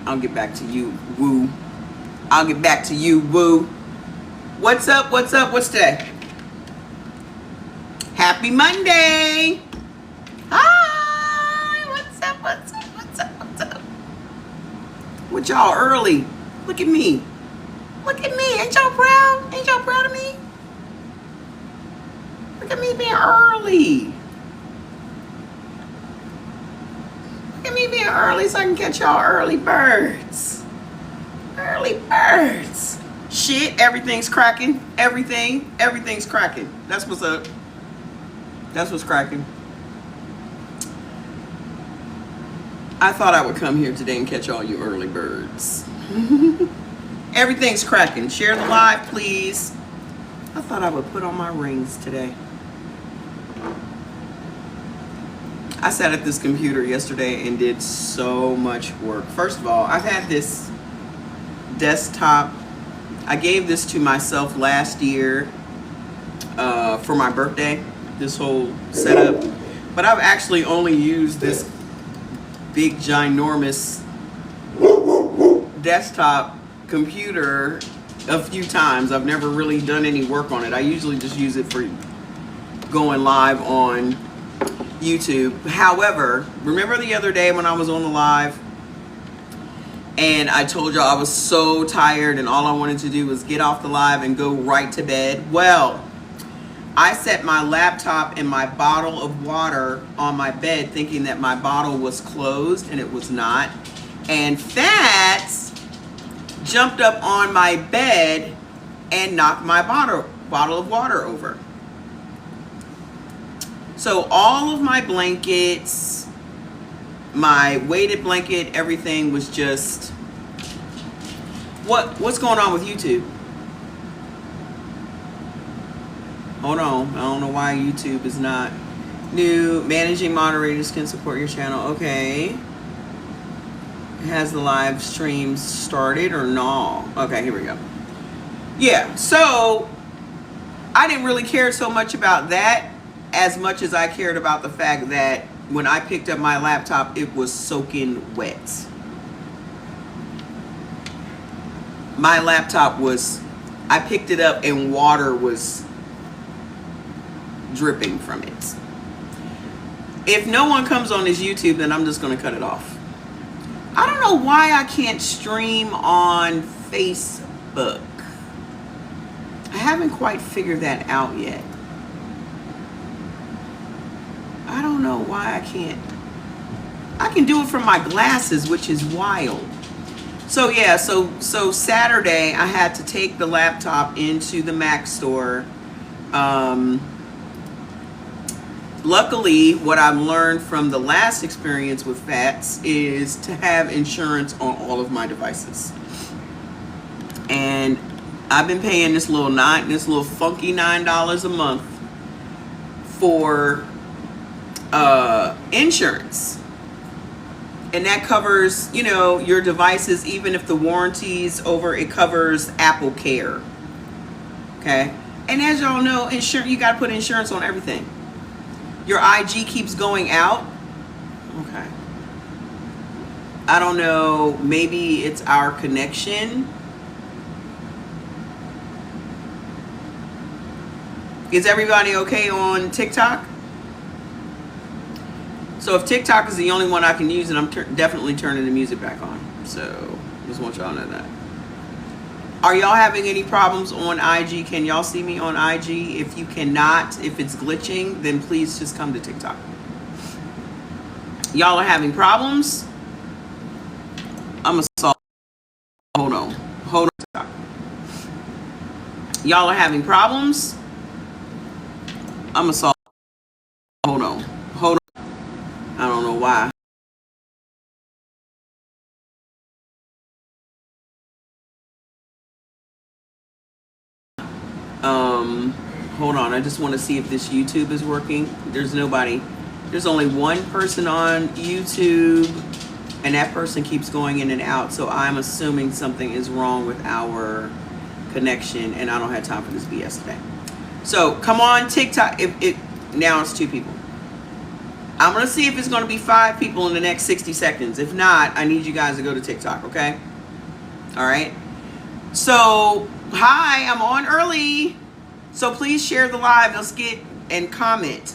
I'll get back to you, woo. I'll get back to you, woo. What's up? What's up? What's today? Happy Monday. Hi. What's up? What's up? What's up? What's up? What y'all early? Look at me. Look at me. Ain't y'all proud? Ain't y'all proud of me? Look at me being early. Look at me being early so I can catch y'all early birds. Early birds. Shit, everything's cracking. Everything's cracking. That's what's up. That's what's cracking. I thought I would come here today and catch all you early birds. Everything's cracking. Share the live, please. I thought I would put on my rings today. I sat at this computer yesterday and did so much work. First of all, I've had this desktop. I gave this to myself last year for my birthday, this whole setup. But I've actually only used this big, ginormous desktop computer a few times. I've never really done any work on it. I usually just use it for going live on YouTube. However, remember the other day when I was on the live and I told y'all I was so tired and all I wanted to do was get off the live and go right to bed? Well, I set my laptop and my bottle of water on my bed thinking that my bottle was closed, and it was not. And Fats jumped up on my bed and knocked my bottle of water over. So all of my blankets, my weighted blanket, everything was just... What's going on with YouTube? Hold on. I don't know why YouTube is not new. Managing moderators can support your channel. Okay. Has the live stream started or no? Okay, here we go. Yeah, so I didn't really care so much about that as much as I cared about the fact that when I picked up my laptop, it was soaking wet. My laptop was, I picked it up and water was dripping from it. If no one comes on this YouTube, then I'm just going to cut it off. I don't know why I can't stream on Facebook. I haven't quite figured that out yet. I don't know why I can't. I can do it from my glasses, which is wild. So yeah, so Saturday I had to take the laptop into the Mac store. Luckily, what I've learned from the last experience with Fats is to have insurance on all of my devices. And I've been paying this little funky $9 a month for insurance. And that covers, you know, your devices, even if the warranty's over, it covers Apple Care. Okay? And as y'all know, insurance, you gotta put insurance on everything. Your IG keeps going out. Okay. I don't know, maybe it's our connection. Is everybody okay on TikTok? So if TikTok is the only one I can use, then I'm definitely turning the music back on. So just want y'all to know that. Are y'all having any problems on IG? Can y'all see me on IG? If you cannot, if it's glitching, then please just come to TikTok. Y'all are having problems? I'm gonna solve. Hold on TikTok. Y'all are having problems? I'm gonna solve. Hold on. I don't know why. Hold on. I just want to see if this YouTube is working. There's nobody. There's only one person on YouTube, and that person keeps going in and out. So I'm assuming something is wrong with our connection, and I don't have time for this BS today. So come on TikTok. Now it's 2 people. I'm going to see if it's going to be 5 people in the next 60 seconds. If not, I need you guys to go to TikTok, okay? All right. So, hi, I'm on early. So please share the live. Let's get and comment.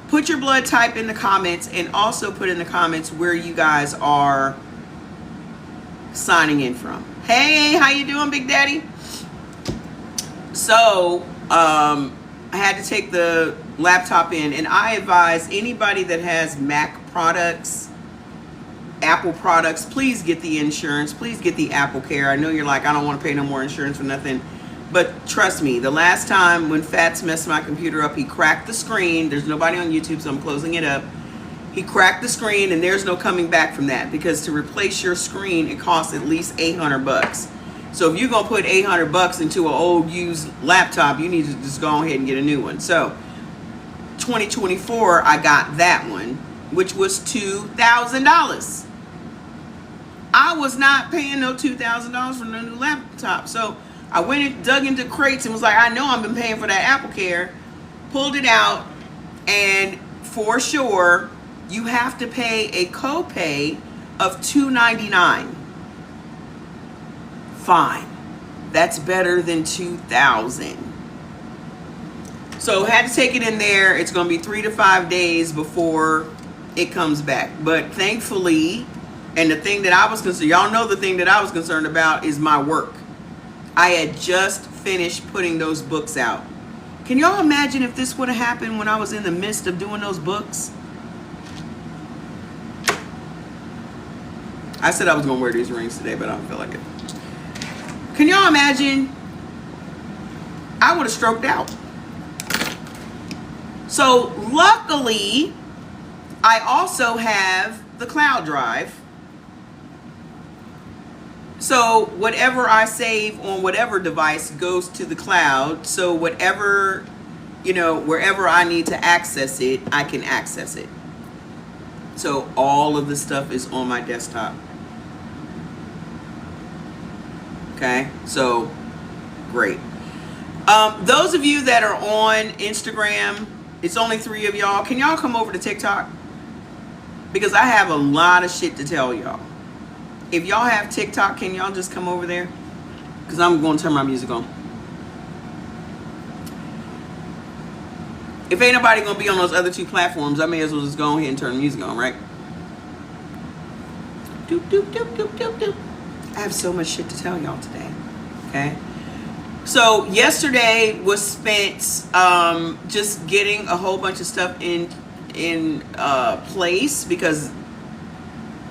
Put your blood type in the comments, and also put in the comments where you guys are signing in from. Hey, how you doing, Big Daddy? So, I had to take the laptop in, and I advise anybody that has Mac products, Apple products, please get the insurance. Please get the Apple Care. I know you're like, I don't want to pay no more insurance for nothing. But trust me, the last time when Fats messed my computer up, he cracked the screen. There's nobody on YouTube, so I'm closing it up. He cracked the screen, and there's no coming back from that, because to replace your screen, it costs at least $800. So if you're going to put $800 into an old used laptop, you need to just go ahead and get a new one. So 2024, I got that one, which was $2,000. I was not paying no $2,000 for no new laptop. So I went and dug into crates and was like, I know I've been paying for that Apple Care. Pulled it out, and for sure, you have to pay a copay of $299. Fine. That's better than $2,000. So had to take it in there. It's going to be 3 to 5 days before it comes back. But thankfully, and the thing that I was concerned, y'all know the thing that I was concerned about is my work. I had just finished putting those books out. Can y'all imagine if this would have happened when I was in the midst of doing those books? I said I was going to wear these rings today, but I don't feel like it. Can y'all imagine? I would have stroked out. So luckily, I also have the cloud drive. So whatever I save on whatever device goes to the cloud. So whatever, wherever I need to access it, I can access it. So all of the stuff is on my desktop. Okay, so great. Those of you that are on Instagram, it's only 3 of y'all. Can y'all come over to TikTok? Because I have a lot of shit to tell y'all. If y'all have TikTok, can y'all just come over there? Because I'm going to turn my music on. If ain't nobody going to be on those other 2 platforms, I may as well just go ahead and turn the music on, right? Doop, doop, doop, doop, doop, doop. I have so much shit to tell y'all today. Okay? So yesterday was spent just getting a whole bunch of stuff in place, because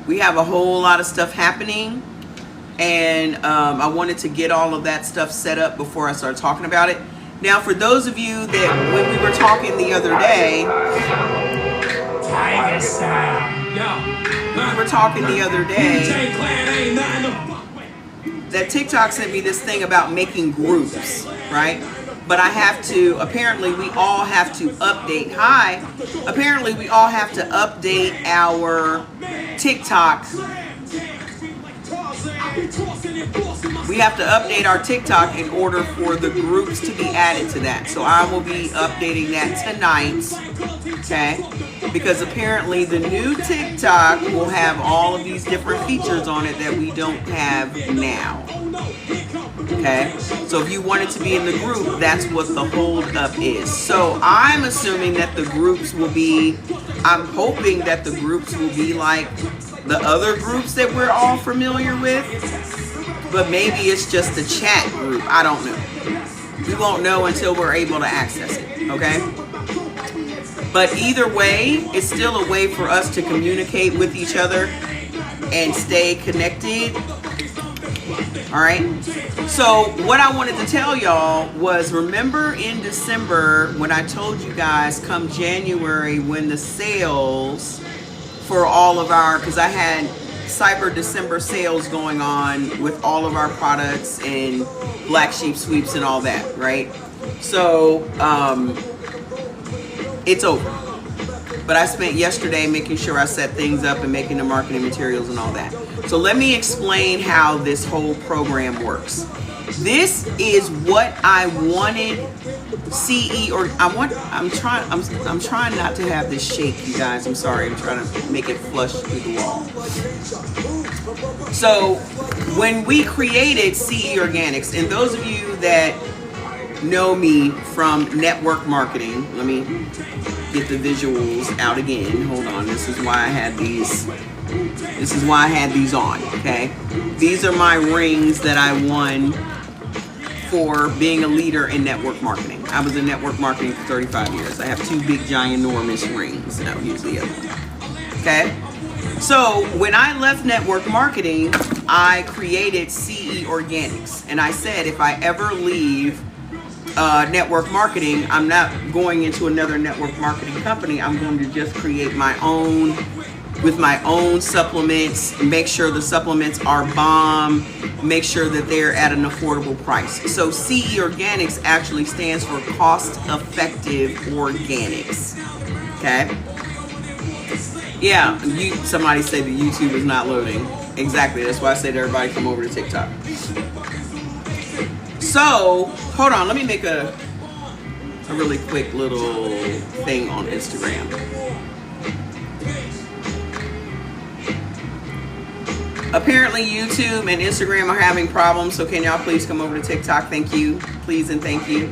we have a whole lot of stuff happening, and I wanted to get all of that stuff set up before I start talking about it. Now, for those of you that when we were talking the other day, that TikTok sent me this thing about making groups, right? But I have to, apparently we all have to update. Apparently we all have to update our TikTok. We have to update our TikTok in order for the groups to be added to that. So I will be updating that tonight, okay? Because apparently the new TikTok will have all of these different features on it that we don't have now. Okay, so if you wanted to be in the group, that's what the hold up is. So I'm assuming that the groups will be, I'm hoping that the groups will be like the other groups that we're all familiar with, but maybe it's just a chat group. I don't know. We won't know until we're able to access it, okay? But either way, it's still a way for us to communicate with each other and stay connected. All right. So what I wanted to tell y'all was, remember in December when I told you guys come January when the sales for all of our, because I had Cyber December sales going on with all of our products and Black Sheep sweeps and all that, right? So it's over. But I spent yesterday making sure I set things up and making the marketing materials and all that. So let me explain how this whole program works. This is what I wanted CE or I'm trying not to have this shake, you guys. I'm sorry. I'm trying to make it flush through the wall. So when we created CE Organics, and those of you that know me from network marketing, let me get the visuals out again. Hold on. This is why I had these. This is why I had these on. Okay. These are my rings that I won for being a leader in network marketing. I was in network marketing for 35 years. I have two big, ginormous rings. No, here's the other one. Okay. So when I left network marketing, I created CE Organics, and I said if I ever leave network marketing, I'm not going into another network marketing company. I'm going to just create my own, with my own supplements, make sure the supplements are bomb, make sure that they're at an affordable price. So CE Organics actually stands for Cost Effective Organics. Okay? Yeah, somebody said that YouTube is not loading. Exactly, that's why I said everybody come over to TikTok. So, hold on, let me make a really quick little thing on Instagram. Apparently YouTube and Instagram are having problems, so can y'all please come over to TikTok? Thank you. Please and thank you.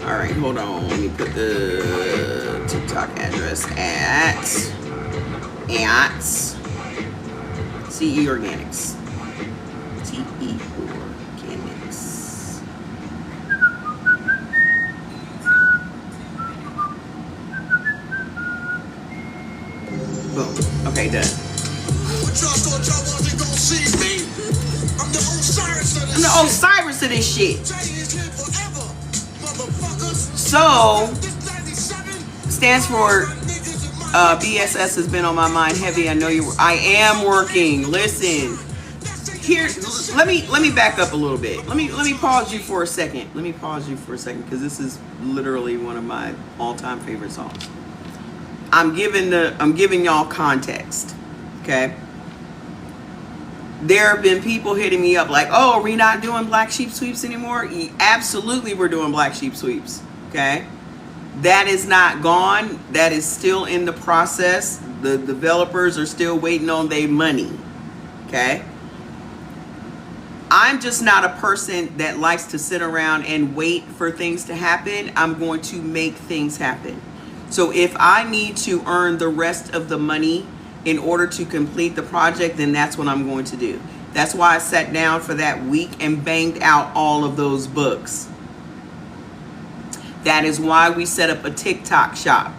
All right, hold on. Let me put the TikTok address at CE Organics. CE Organics. Boom. Okay, done. I'm the Osiris of this shit. So, stands for BSS has been on my mind heavy. I know I am working. Listen, here. Let me back up a little bit. Let me pause you for a second. Let me pause you for a second because this is literally one of my all-time favorite songs. I'm giving y'all context. Okay. There have been people hitting me up like, oh, are we not doing Black Sheep Sweeps anymore? Absolutely, we're doing Black Sheep Sweeps. Okay. That is not gone. That is still in the process. The developers are still waiting on their money. Okay. I'm just not a person that likes to sit around and wait for things to happen. I'm going to make things happen. So if I need to earn the rest of the money in order to complete the project, then that's what I'm going to do. That's why I sat down for that week and banged out all of those books. That is why we set up a TikTok shop.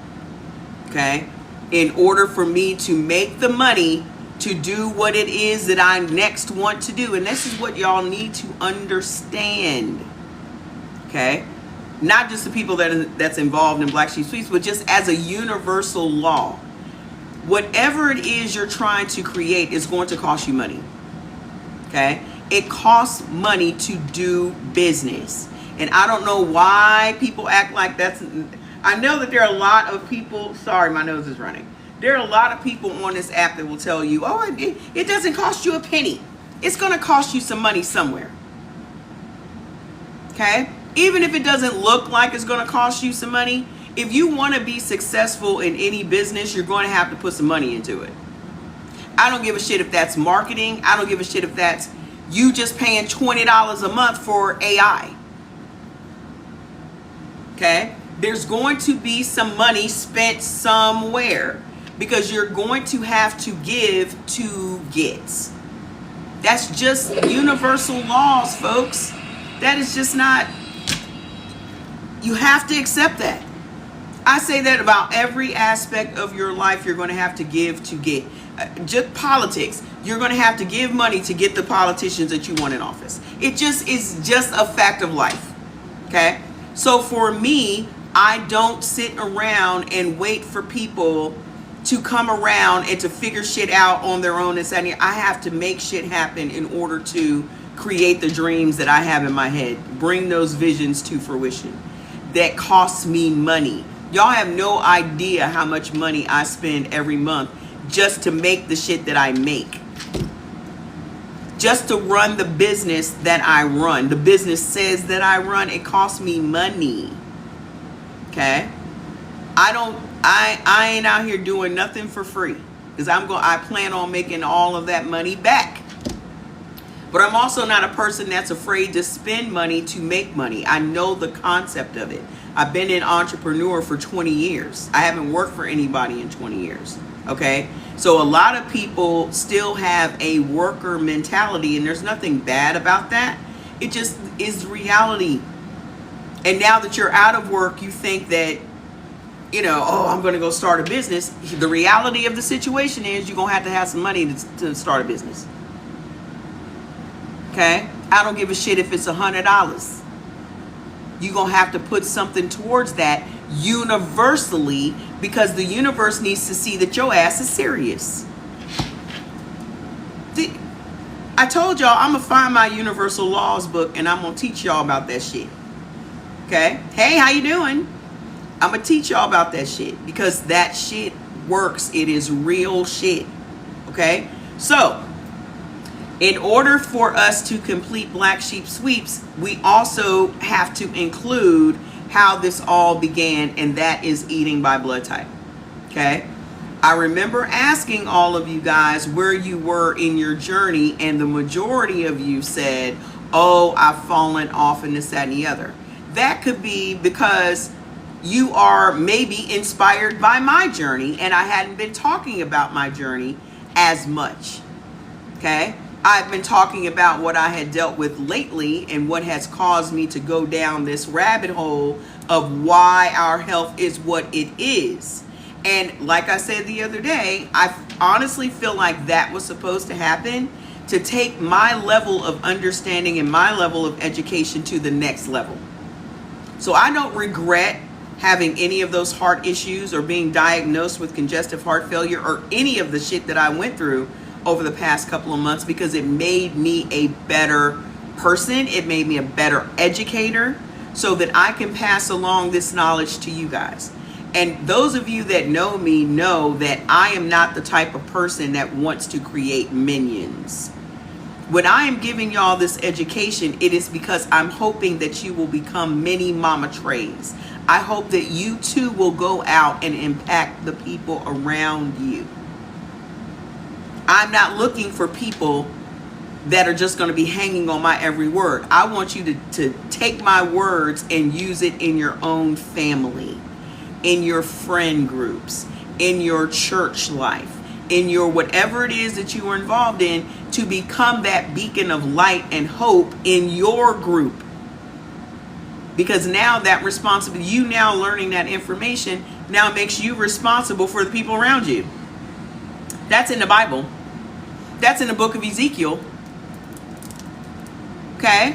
Okay? In order for me to make the money to do what it is that I next want to do. And this is what y'all need to understand. Okay? Not just the people that's involved in Black Sheep Sweeps, but just as a universal law. Whatever it is you're trying to create is going to cost you money. Okay? It costs money to do business. And I don't know why people act like that's... I know that there are a lot of people... Sorry, my nose is running. There are a lot of people on this app that will tell you, oh, it doesn't cost you a penny. It's going to cost you some money somewhere. Okay? Even if it doesn't look like it's going to cost you some money, if you want to be successful in any business, you're going to have to put some money into it. I don't give a shit if that's marketing. I don't give a shit if that's you just paying $20 a month for AI. Okay? There's going to be some money spent somewhere because you're going to have to give to get. That's just universal laws, folks. That is just not... You have to accept that. I say that about every aspect of your life. You're going to have to give to get. Just politics. You're going to have to give money to get the politicians that you want in office. It just is just a fact of life. Okay? So for me, I don't sit around and wait for people to come around and to figure shit out on their own. I have to make shit happen in order to create the dreams that I have in my head. Bring those visions to fruition. That costs me money. Y'all have no idea how much money I spend every month just to make the shit that I make. just to run the business that I run. The business says that I run. It costs me money. Okay? I ain't out here doing nothing for free, because I plan on making all of that money back. But I'm also not a person that's afraid to spend money to make money. I know the concept of it. I've been an entrepreneur for 20 years. I haven't worked for anybody in 20 years. Okay? So a lot of people still have a worker mentality, and there's nothing bad about that. It just is reality. And now that you're out of work, you think that, oh, I'm going to go start a business. The reality of the situation is you're going to have some money to start a business. Okay? I don't give a shit if it's $100. You're going to have to put something towards that universally, because the universe needs to see that your ass is serious. I told y'all I'm going to find my universal laws book and I'm going to teach y'all about that shit. Okay? Hey, how you doing? I'm going to teach y'all about that shit, because that shit works. It is real shit. Okay? So, in order for us to complete Black Sheep Sweeps, we also have to include how this all began, and that is eating by blood type. Okay? I remember asking all of you guys where you were in your journey, and the majority of you said, oh, I've fallen off in this, that, and the other. That could be because you are maybe inspired by my journey, and I hadn't been talking about my journey as much. Okay? I've been talking about what I had dealt with lately and what has caused me to go down this rabbit hole of why our health is what it is. And like I said the other day, I honestly feel like that was supposed to happen to take my level of understanding and my level of education to the next level. So I don't regret having any of those heart issues or being diagnosed with congestive heart failure or any of the shit that I went through over the past couple of months, because it made me a better person. It made me a better educator, so that I can pass along this knowledge to you guys. And those of you that know me know that I am not the type of person that wants to create minions. When I am giving y'all this education, it is because I'm hoping that you will become mini Mama Trays. I hope that you too will go out and impact the people around you. I'm not looking for people that are just going to be hanging on my every word. I want you to take my words and use it in your own family, in your friend groups, in your church life, in your whatever it is that you are involved in, to become that beacon of light and hope in your group. Because now that responsibility, you now learning that information now makes you responsible for the people around you. That's in the Bible. That's in the book of Ezekiel. Okay?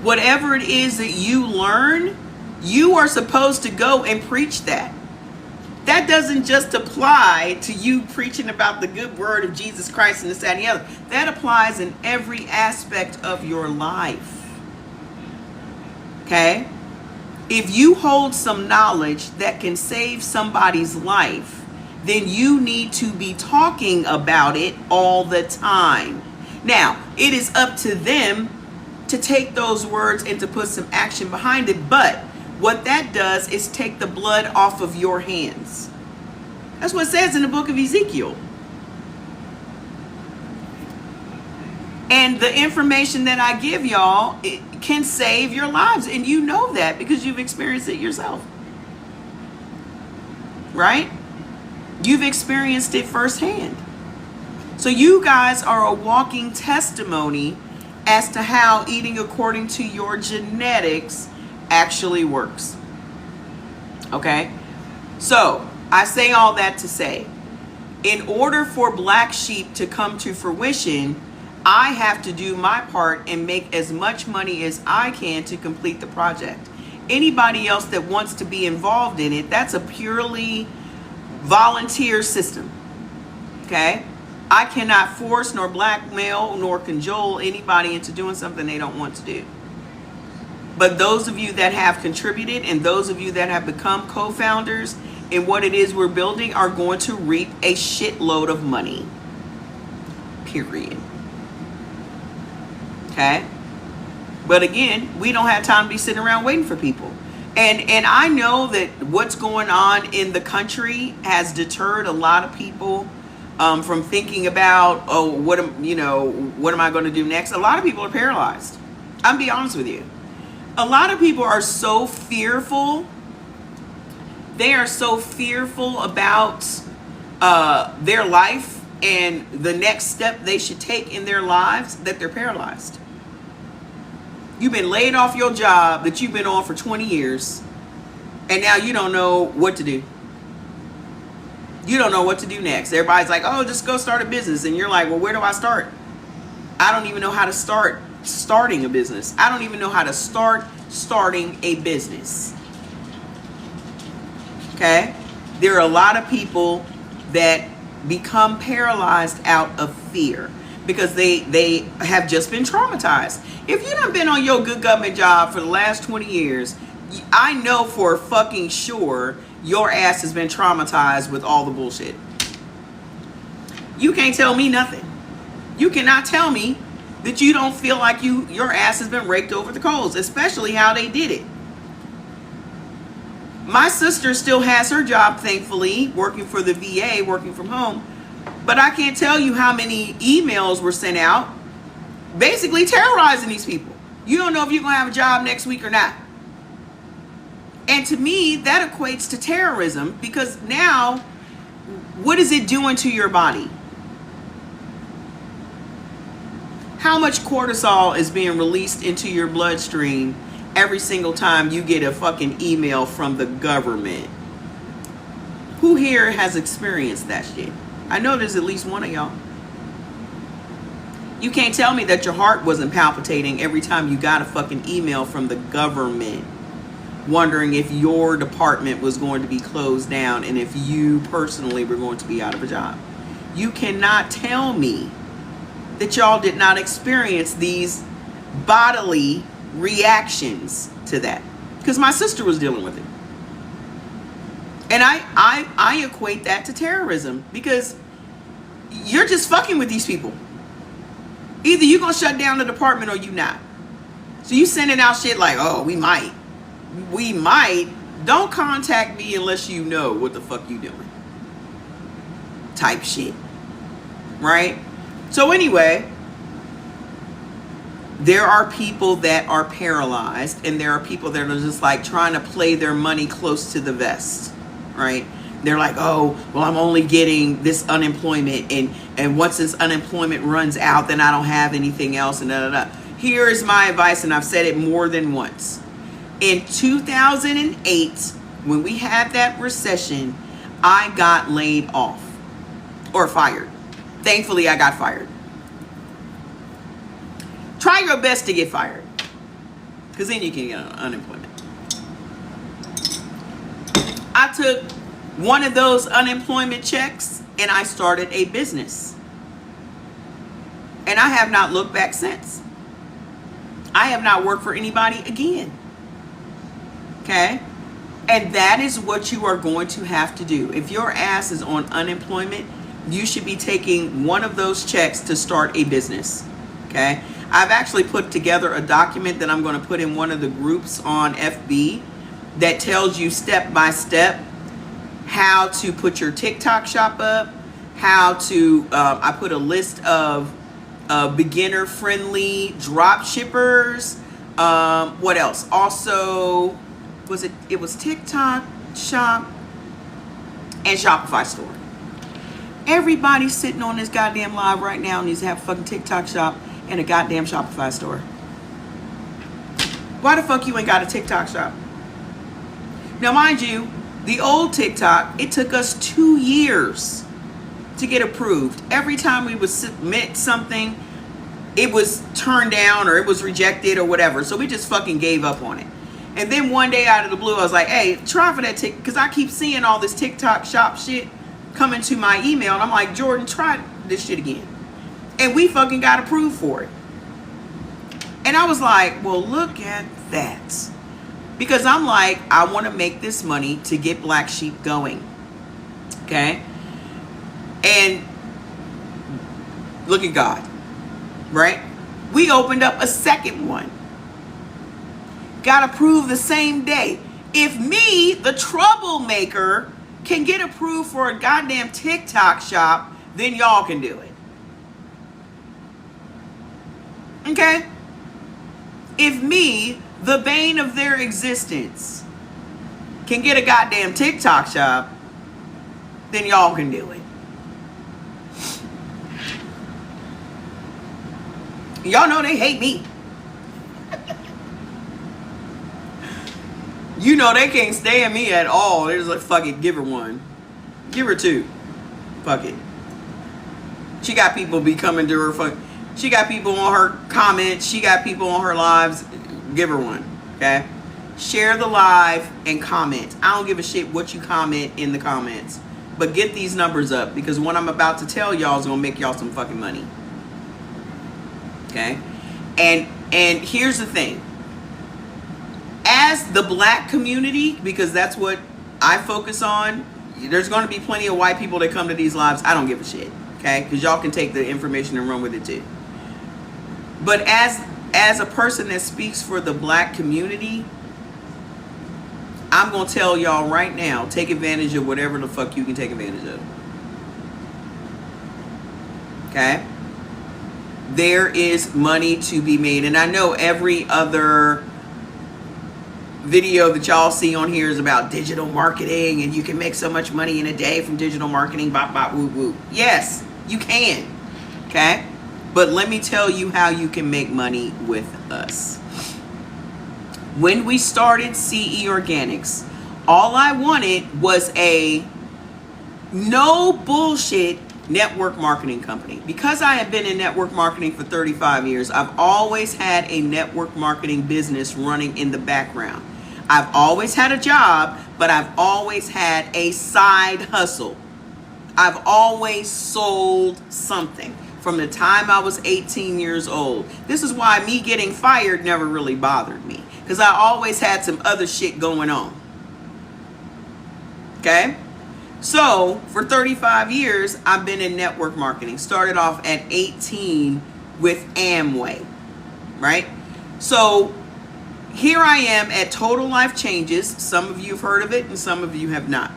Whatever it is that you learn, you are supposed to go and preach that. That doesn't just apply to you preaching about the good word of Jesus Christ and this, that, and the other. That applies in every aspect of your life. Okay? If you hold some knowledge that can save somebody's life, then you need to be talking about it all the time. Now, it is up to them to take those words and to put some action behind it. But what that does is take the blood off of your hands. That's what it says in the book of Ezekiel. And the information that I give y'all, it can save your lives. And you know that because you've experienced it yourself. Right? You've experienced it firsthand. So you guys are a walking testimony as to how eating according to your genetics actually works. Okay? So, I say all that to say, in order for Black Sheep to come to fruition, I have to do my part and make as much money as I can to complete the project. Anybody else that wants to be involved in it, that's a purely volunteer system. Okay? I cannot force nor blackmail nor cajole anybody into doing something they don't want to do. But those of you that have contributed and those of you that have become co-founders in what it is we're building are going to reap a shitload of money. Period. Okay? But again, we don't have time to be sitting around waiting for people. And I know that what's going on in the country has deterred a lot of people from thinking about, oh, what am I going to do next? A lot of people are paralyzed. I'm be honest with you. A lot of people are so fearful. They are so fearful about their life and the next step they should take in their lives that they're paralyzed. You've been laid off your job that you've been on for 20 years, and now you don't know what to do. You don't know what to do next. Everybody's like, oh, just go start a business. And you're like, well, where do I start? I don't even know how to start starting a business. I don't even know how to start starting a business. Okay? There are a lot of people that become paralyzed out of fear because they have just been traumatized. If you done been on your good government job for the last 20 years, I know for fucking sure your ass has been traumatized with all the bullshit. You can't tell me nothing. You cannot tell me that you don't feel like your ass has been raked over the coals, especially how they did it. My sister still has her job, thankfully, working for the VA, working from home. But I can't tell you how many emails were sent out basically terrorizing these people. You don't know if you're going to have a job next week or not. And to me, that equates to terrorism, because now, what is it doing to your body? How much cortisol is being released into your bloodstream every single time you get a fucking email from the government? Who here has experienced that shit? I know there's at least one of y'all. You can't tell me that your heart wasn't palpitating every time you got a fucking email from the government wondering if your department was going to be closed down and if you personally were going to be out of a job. You cannot tell me that y'all did not experience these bodily reactions to that, because my sister was dealing with it. And I equate that to terrorism, because you're just fucking with these people. Either you're gonna shut down the department or you not. So you sending out shit like, oh, we might. Don't contact me unless you know what the fuck you doing type shit, right? So anyway, there are people that are paralyzed, and there are people that are just like trying to play their money close to the vest, right? They're like, oh, well, I'm only getting this unemployment, and once this unemployment runs out, then I don't have anything else, and da da da. Here is my advice, and I've said it more than once. In 2008, when we had that recession, I got laid off or fired. Thankfully, I got fired. Try your best to get fired, because then you can get unemployment. I took one of those unemployment checks and I started a business. And I have not looked back since. I have not worked for anybody again. Okay? And that is what you are going to have to do. If your ass is on unemployment, you should be taking one of those checks to start a business. Okay? I've actually put together a document that I'm going to put in one of the groups on FB that tells you step by step how to put your TikTok shop up, how to, I put a list of beginner friendly drop shippers. What else? Also, it was TikTok shop and Shopify store. Everybody sitting on this goddamn live right now needs to have a fucking TikTok shop and a goddamn Shopify store. Why the fuck you ain't got a TikTok shop? Now, mind you, the old TikTok, it took us 2 years to get approved. Every time we would submit something, it was turned down or it was rejected or whatever. So we just fucking gave up on it. And then one day out of the blue, I was like, hey, try for that TikTok, because I keep seeing all this TikTok shop shit coming to my email. And I'm like, Jordan, try this shit again. And we fucking got approved for it. And I was like, well, look at that. Because I'm like, I want to make this money to get Black Sheep going. Okay? And look at God. Right? We opened up a second one. Got approved the same day. If me, the troublemaker, can get approved for a goddamn TikTok shop, then y'all can do it. Okay? If me, the bane of their existence, can get a goddamn TikTok shop, then y'all can do it. Y'all know they hate me. You know they can't stand me at all. They're just like, fuck it, give her one. Give her two. Fuck it. She got people be coming to her. She got people on her comments. She got people on her lives. Give her one. Okay? Share the live and comment. I don't give a shit what you comment in the comments. But get these numbers up, because what I'm about to tell y'all is going to make y'all some fucking money. Okay? And here's the thing. As the black community, because that's what I focus on, there's going to be plenty of white people that come to these lives. I don't give a shit. Okay? Because y'all can take the information and run with it too. But as a person that speaks for the black community, I'm going to tell y'all right now, take advantage of whatever the fuck you can take advantage of. Okay? There is money to be made. And I know every other video that y'all see on here is about digital marketing and you can make so much money in a day from digital marketing, bop, bop, whoop, whoop. Yes, you can. Okay? But let me tell you how you can make money with us. When we started CE Organics, all I wanted was a no bullshit network marketing company. Because I have been in network marketing for 35 years, I've always had a network marketing business running in the background. I've always had a job, but I've always had a side hustle. I've always sold something from the time I was 18 years old. This is why me getting fired never really bothered me, because I always had some other shit going on. Okay? So, for 35 years, I've been in network marketing. Started off at 18 with Amway, right? So, here I am at Total Life Changes. Some of you have heard of it and some of you have not.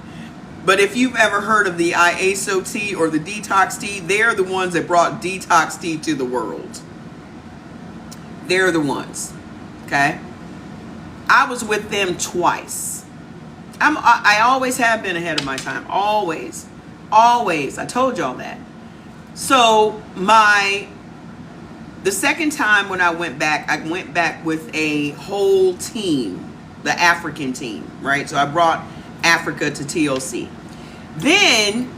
But if you've ever heard of the IASO tea or the detox tea, they're the ones that brought detox tea to the world. They're the ones, okay? I was with them twice. I always have been ahead of my time. Always. Always. I told y'all that. So the second time when I went back with a whole team, the African team, right? So I brought Africa to TLC. Then,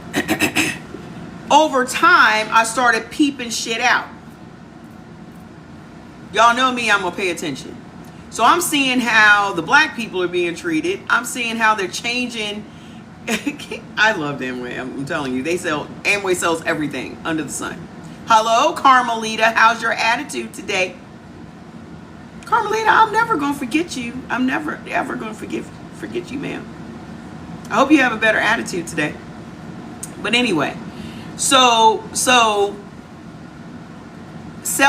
over time, I started peeping shit out. Y'all know me, I'm gonna pay attention. So I'm seeing how the black people are being treated. I'm seeing how they're changing. I love Amway. I'm telling you, Amway sells everything under the sun. Hello, Carmelita. How's your attitude today? Carmelita, I'm never going to forget you. I'm never, ever going to forget you, ma'am. I hope you have a better attitude today. But anyway, so sell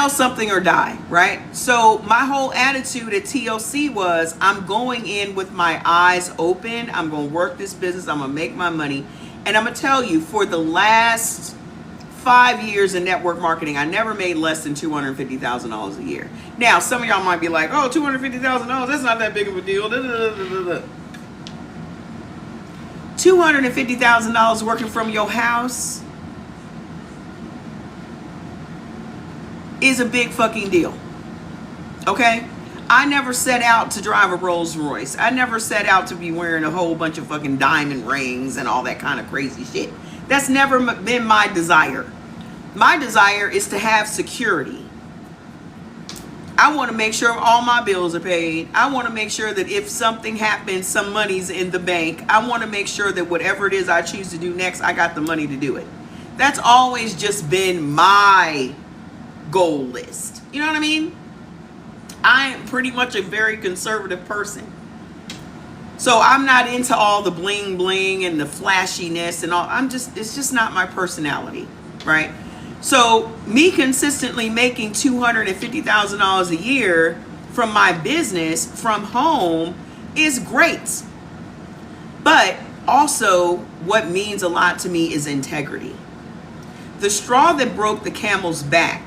something or die, right? So my whole attitude at TLC was, I'm going in with my eyes open. I'm going to work this business. I'm going to make my money. And I'm going to tell you, for the last 5 years in network marketing, I never made less than $250,000 a year. Now, some of y'all might be like, oh, $250,000, that's not that big of a deal. $250,000 working from your house is a big fucking deal. Okay? I never set out to drive a Rolls Royce. I never set out to be wearing a whole bunch of fucking diamond rings and all that kind of crazy shit. That's never been my desire. My desire is to have security. I want to make sure all my bills are paid. I want to make sure that if something happens, some money's in the bank. I want to make sure that whatever it is I choose to do next, I got the money to do it. That's always just been my goal list. You know what I mean? I am pretty much a very conservative person. So I'm not into all the bling bling and the flashiness and all. It's just not my personality, right? So me consistently making $250,000 a year from my business from home is great. But also what means a lot to me is integrity. The straw that broke the camel's back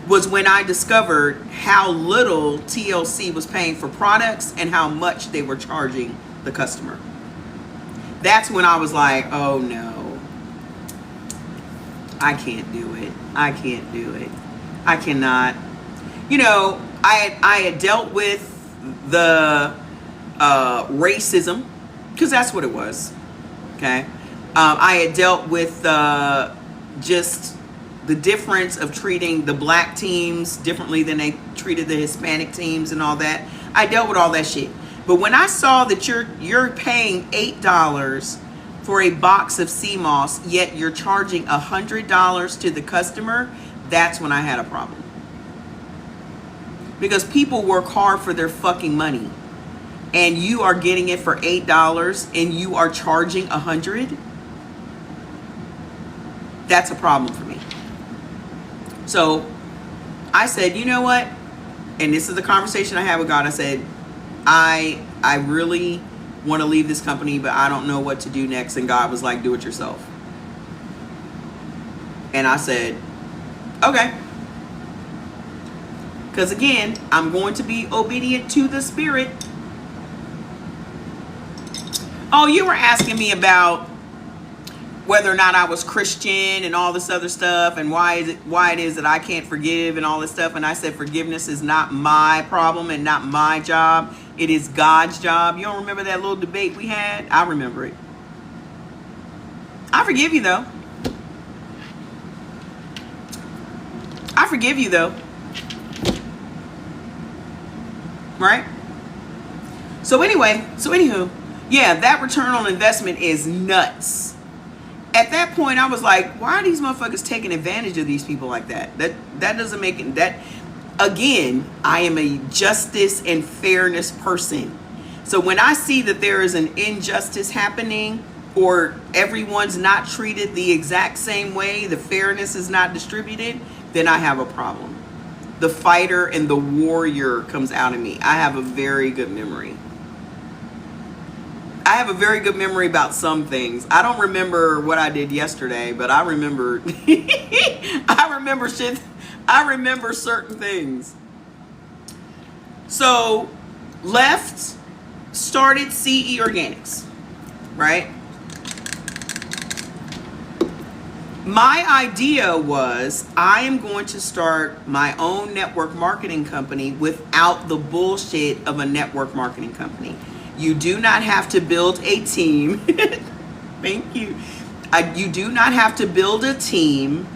was when I discovered how little TLC was paying for products and how much they were charging the customer. That's when I was like, oh no, I can't do it. I can't do it. I cannot. You know, I had dealt with the racism, because that's what it was. Okay. I had dealt with just the difference of treating the black teams differently than they treated the Hispanic teams and all that. I dealt with all that shit. But when I saw that you're paying $8 for a box of sea moss, yet you're charging $100 to the customer, that's when I had a problem. Because people work hard for their fucking money, and you are getting it for $8 and you are charging $100. That's a problem for me. So I said, you know what? And this is the conversation I had with God. I said, I really want to leave this company, but I don't know what to do next. And God was like, do it yourself. And I said, okay. Because again, I'm going to be obedient to the Spirit. Oh, you were asking me about whether or not I was Christian and all this other stuff, and why it is that I can't forgive and all this stuff. And I said forgiveness is not my problem and not my job. It is God's job. You don't remember that little debate we had? I remember it. I forgive you though. I forgive you though. Right? So anywho, yeah, that return on investment is nuts. At that point, I was like, why are these motherfuckers taking advantage of these people like that? That doesn't make it, that, again, I am a justice and fairness person. So when I see that there is an injustice happening, or everyone's not treated the exact same way, the fairness is not distributed, then I have a problem. The fighter and the warrior comes out of me. I have a very good memory. I have a very good memory about some things. I don't remember what I did yesterday, but I remember I remember shit. I remember certain things. So left, started CE Organics, right? My idea was I am going to start my own network marketing company without the bullshit of a network marketing company. You do not have to build a team. Thank you. You do not have to build a team.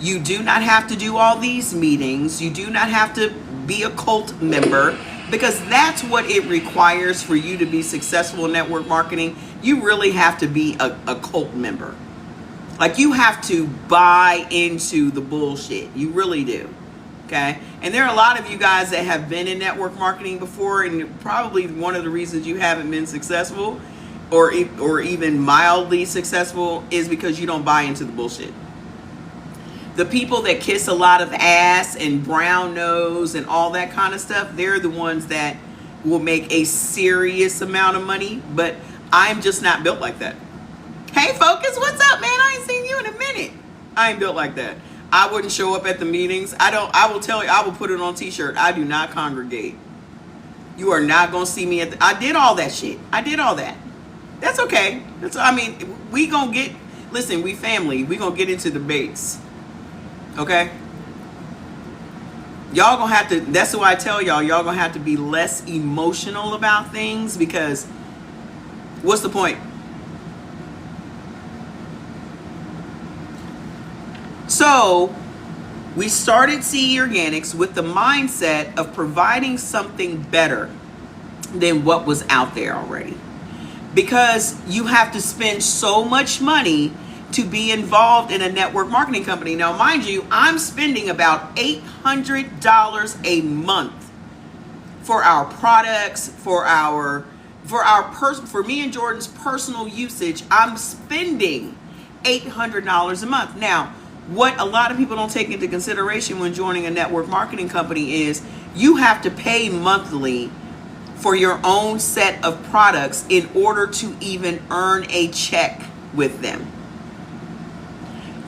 You do not have to do all these meetings. You do not have to be a cult member, because that's what it requires for you to be successful in network marketing. You really have to be a cult member. Like, you have to buy into the bullshit. You really do. Okay? And there are a lot of you guys that have been in network marketing before, and probably one of the reasons you haven't been successful or even mildly successful is because you don't buy into the bullshit. The people that kiss a lot of ass and brown nose and all that kind of stuff, they're the ones that will make a serious amount of money, but I'm just not built like that. Hey Focus, what's up, man? I ain't seen you in a minute. I ain't built like that. I wouldn't show up at the meetings. I will tell you, I will put it on t-shirt. I do not congregate. You are not going to see me I did all that shit. I did all that. That's okay. We going to get, listen, we family. We going to get into debates. Okay? Y'all going to have to, that's why I tell y'all going to have to be less emotional about things, because what's the point? So we started CE Organics with the mindset of providing something better than what was out there already. Because you have to spend so much money to be involved in a network marketing company. Now, mind you, I'm spending about $800 a month for our products, for me and Jordan's personal usage. I'm spending $800 a month. Now, what a lot of people don't take into consideration when joining a network marketing company is you have to pay monthly for your own set of products in order to even earn a check with them.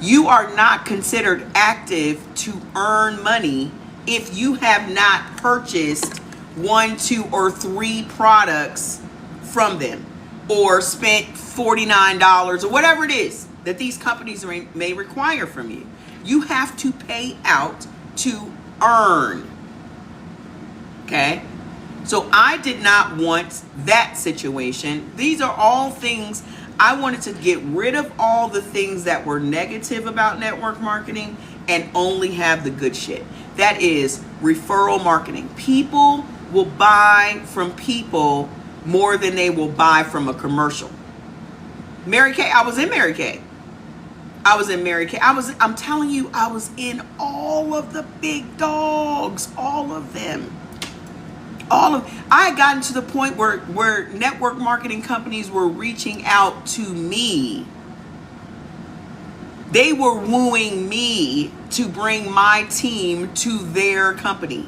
You are not considered active to earn money if you have not purchased 1, 2, or 3 products from them, or spent $49 or whatever it is that these companies may require from you. You have to pay out to earn. Okay? So I did not want that situation. These are all things I wanted to get rid of, all the things that were negative about network marketing and only have the good shit. That is referral marketing. People will buy from people more than they will buy from a commercial. Mary Kay, I was in Mary Kay. I'm telling you, I was in all of the big dogs, all of them. I had gotten to the point where network marketing companies were reaching out to me. They were wooing me to bring my team to their company.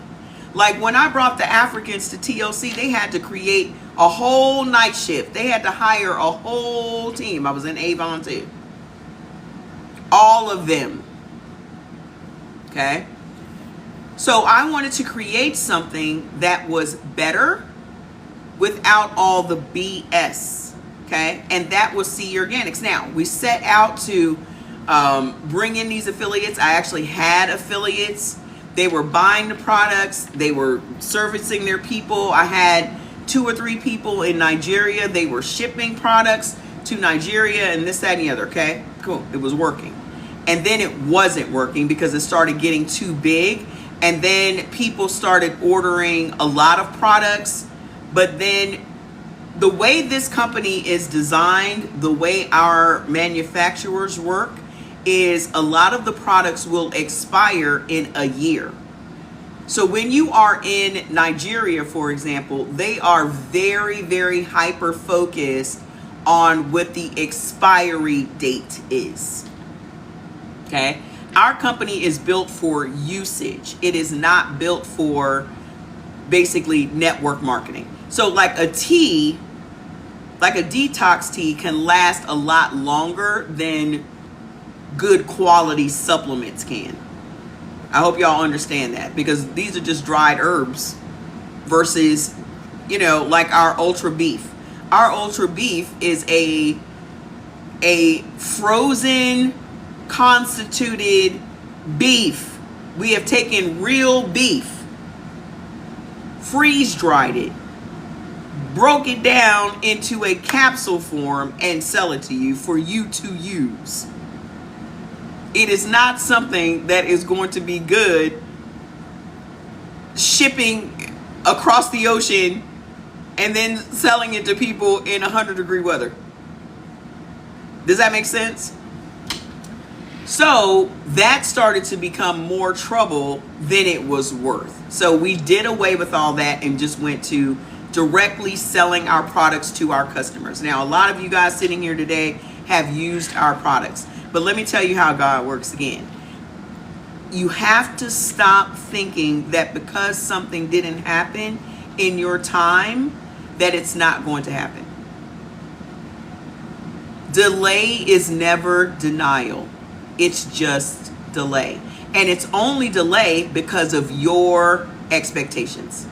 Like when I brought the Africans to TLC, they had to create a whole night shift. They had to hire a whole team. I was in Avon too. All of them. Okay? So I wanted to create something that was better without all the BS. Okay? And that was CE Organics. Now, we set out to bring in these affiliates. I actually had affiliates. They were buying the products. They were servicing their people. I had 2 or 3 people in Nigeria. They were shipping products to Nigeria and this, that, and the other. Okay? Cool. It was working. And then it wasn't working because it started getting too big. And then people started ordering a lot of products. But then the way this company is designed, the way our manufacturers work, is a lot of the products will expire in a year. So when you are in Nigeria, for example, they are very, very hyper focused on what the expiry date is. Okay? Our company is built for usage. It is not built for basically network marketing. So like a tea, like a detox tea can last a lot longer than good quality supplements can. I hope y'all understand that, because these are just dried herbs versus, like our Ultra Beef. Our Ultra Beef is a frozen constituted beef. We have taken real beef, freeze dried it, broke it down into a capsule form and sell it to you for you to use. It is not something that is going to be good shipping across the ocean and then selling it to people in 100-degree weather. Does that make sense? So that started to become more trouble than it was worth. So we did away with all that and just went to directly selling our products to our customers. Now, a lot of you guys sitting here today have used our products. But let me tell you how God works again. You have to stop thinking that because something didn't happen in your time, that it's not going to happen. Delay is never denial. It's just delay. And it's only delay because of your expectations.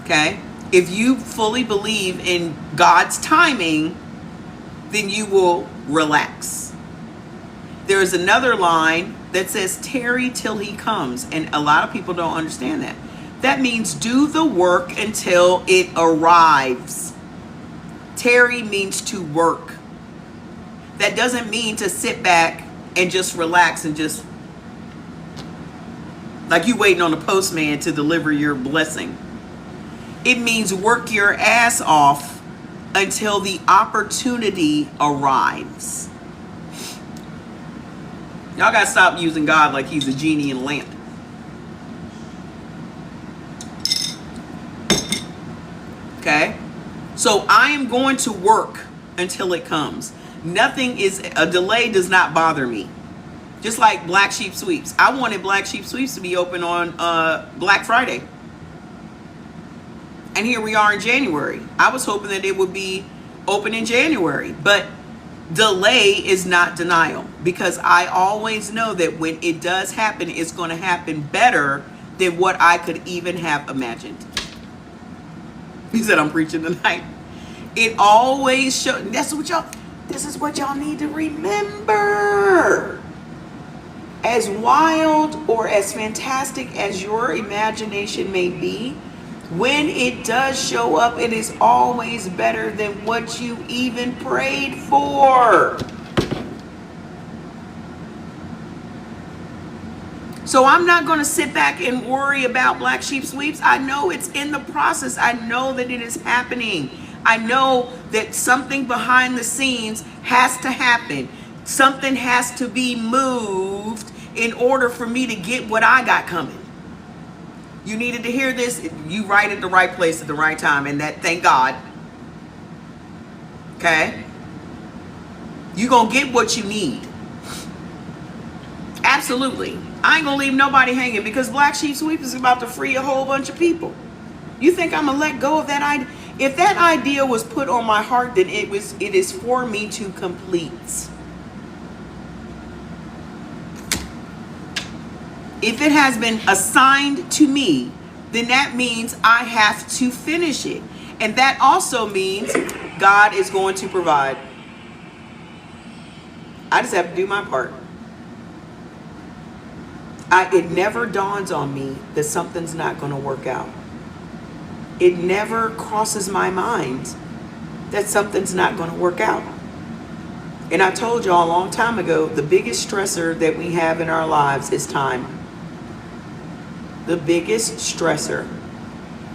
Okay? If you fully believe in God's timing, then you will relax. There is another line that says, tarry till he comes. And a lot of people don't understand that. That means do the work until it arrives. Tarry means to work. That doesn't mean to sit back and just relax and just like you waiting on a postman to deliver your blessing. It means work your ass off until the opportunity arrives. Y'all gotta stop using God like he's a genie in a lamp. Okay? So I am going to work until it comes. A delay does not bother me. Just like Black Sheep Sweeps. I wanted Black Sheep Sweeps to be open on Black Friday. And here we are in January. I was hoping that it would be open in January. But delay is not denial. Because I always know that when it does happen, it's going to happen better than what I could even have imagined. He said I'm preaching tonight. It always shows. This is what y'all need to remember. As wild or as fantastic as your imagination may be, when it does show up, it is always better than what you even prayed for. So I'm not going to sit back and worry about Black Sheep Sweeps. I know it's in the process. I know that it is happening. I know that something behind the scenes has to happen. Something has to be moved in order for me to get what I got coming. You needed to hear this. You right at the right place at the right time. And that, thank God. Okay? You're going to get what you need. Absolutely. I ain't going to leave nobody hanging because Black Sheep Sweep is about to free a whole bunch of people. You think I'm going to let go of that idea? If that idea was put on my heart, then it is for me to complete. If it has been assigned to me, then that means I have to finish it. And that also means God is going to provide. I just have to do my part. It never dawns on me that something's not going to work out. It never crosses my mind that something's not going to work out. And I told y'all a long time ago, the biggest stressor that we have in our lives is time. The biggest stressor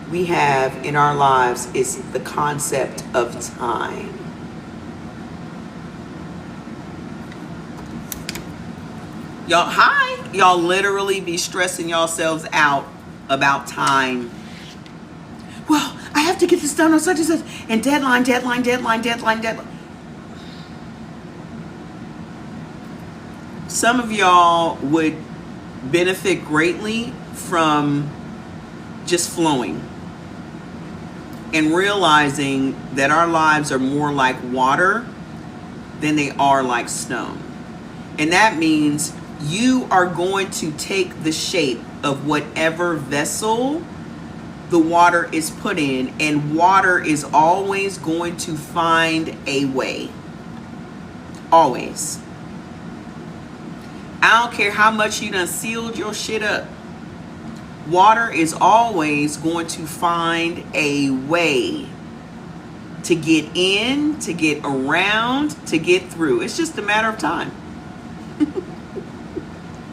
we have in our lives is the concept of time. Y'all literally be stressing yourselves out about time. Well, I have to get this done on such and such, and deadline. Some of y'all would benefit greatly from just flowing and realizing that our lives are more like water than they are like stone. And that means you are going to take the shape of whatever vessel the water is put in, and water is always going to find a way. Always. I don't care how much you done sealed your shit up. Water is always going to find a way to get in, to get around, to get through. It's just a matter of time.